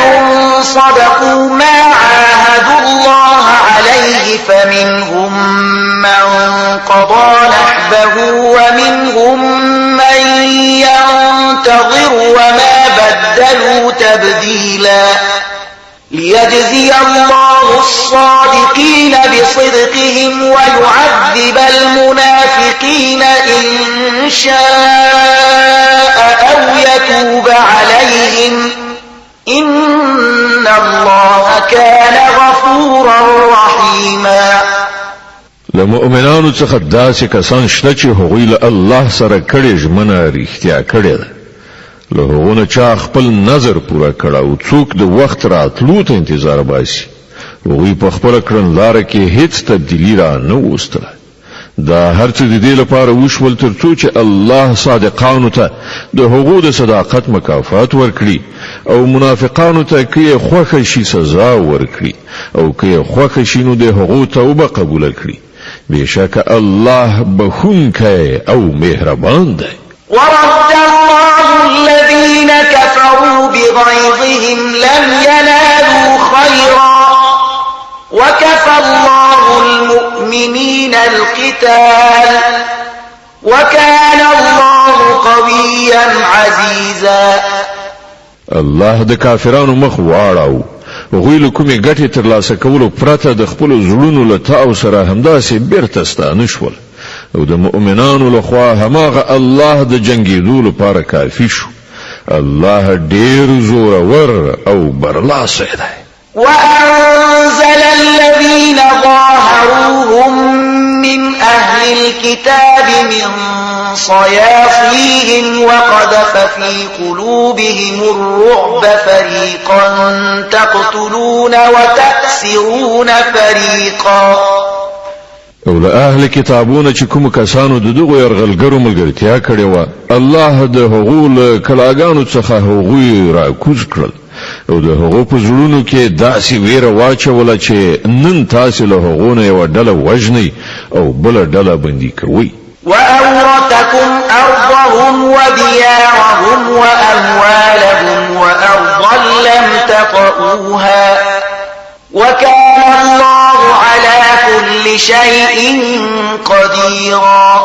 صدقوا ما عاهدوا الله عليه فمنهم من قضى نحبه ومنهم من ينتظر وما بدلوا تبديلا. ليجزي الله الصادقين بصدقهم ويعذب المنافقين إن شاء أو يتوب عليهم إن الله كان غفورا رحيما. لمؤمنانو څخه داسې کسان شته چې هغوی له الله سره کړې ژمنه رښتیا کړې ده. له هغو نه چا خپل نظر پوره کړ او څوک د وخت راتلو ته انتظار باسي. هغوی په خپله کړنلاره کې هیڅ تبدیلي را نه وستله. دا هر څه د دې لپاره وشول تر څو چې الله صادقانو ته د هغو د صداقت مکافات ورکړي او منافقانو ته که خوښه شي سزا ورکړي او که خوښه شي نو د هغو توبه قبول کړي. بشک الله بخونکی او مهربان دی. ورد الله الذين كفروا بغيظهم لم ينالوا خيرا وكفى الله المؤمنين القتال وكان الله قويا عزيزا. الله د کافرانو مخ واړاو. هغوی له کومې ګټې ترلاسه کولو پرته د خپلو زړونو له تاو سره همداسې بیرته ستانه شول او د مؤمنانو لخوا هماغه الله د جنگېدو لپاره کافي شو. الله ډېر زورور او برلاسی دی. وأنزل الكتاب من صياصيهم وقذف في قلوبهم الرعب فريقا تقتلون وتأسرون فريقا. او له اهل کتابونه چې کوم کسانو د دغه يرغلګرو ملګرتیا کړې و الله د هغو له کلاګانو څخه هغوی را کوز کړل او د هغو په زړونو کې داسې ویره واچوله چې نن تاسو له هغو نه یوه ډله وژنئ او بله ډله بندي کوئ. وأورثكم أرضهم وديارهم وأموالهم وأرضا لم تطئوها وكان الله على كل شيء قديرا.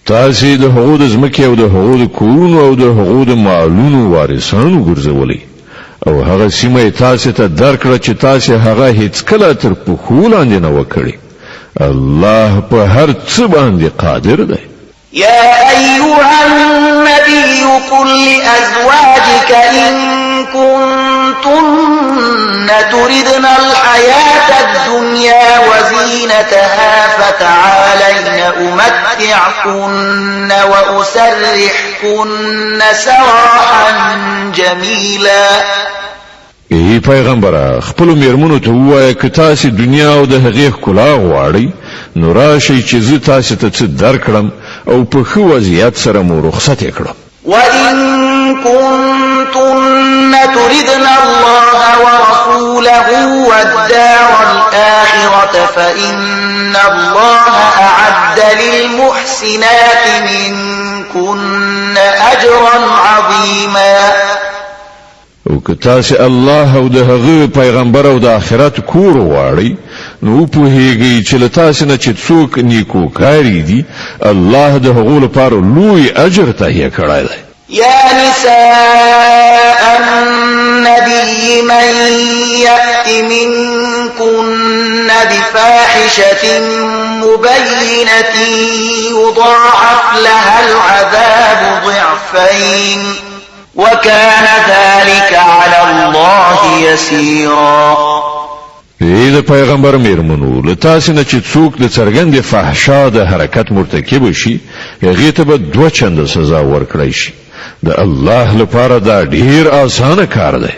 تاسې د هغو د ځمکې او د هغو د کورونو او د هغو د مالونو وارثانو ګرځولئ او هغه سیمه یې تاسې ته درکړه چې تاسې هغه هیڅکله تر پښو لاندې نه وکړئ. الله په هر څه باندې قادر دی. يا أيها النبي قل لأزواجك إن كنتن تردن الحياة الدنيا وزينتها فتعالين أمتعكن وأسرحكن سراحا جميلا. ای پیغمبره خپل میرمنو ته ووایه که تاسې دنیا او د هغې ښکلا غواړئ نو راشئ چې زه تاسې ته څه درکړم او په ښه وضعیت سره مو رخصت یې کړم. وإن كنتن تردن الله ورسوله والدار الآخرة فإن الله أعد للمحسنات منكن أجرا عظيما. او که تاسې الله او د هغه پیغمبر او د آخرت کور غواړئ نو پوهیږئ چې له تاسې نه چې څوک نیکوکاري دي الله د هغو لپاره لوی اجر تهیه کړی دی. يا نساء النبي من يأت منكن بفاحشة مبينة يضاعف لها العذاب ضعفين وكان ذلك على الله يسيرا. ای د پیغمبر میرمنو له تاسې نه چې څوک د څرګندې فحشا د حرکت مرتکب شي هغې ته به 2 چنده سزا ورکړی شي. د الله لپاره دا ډیر آسانه کار دی.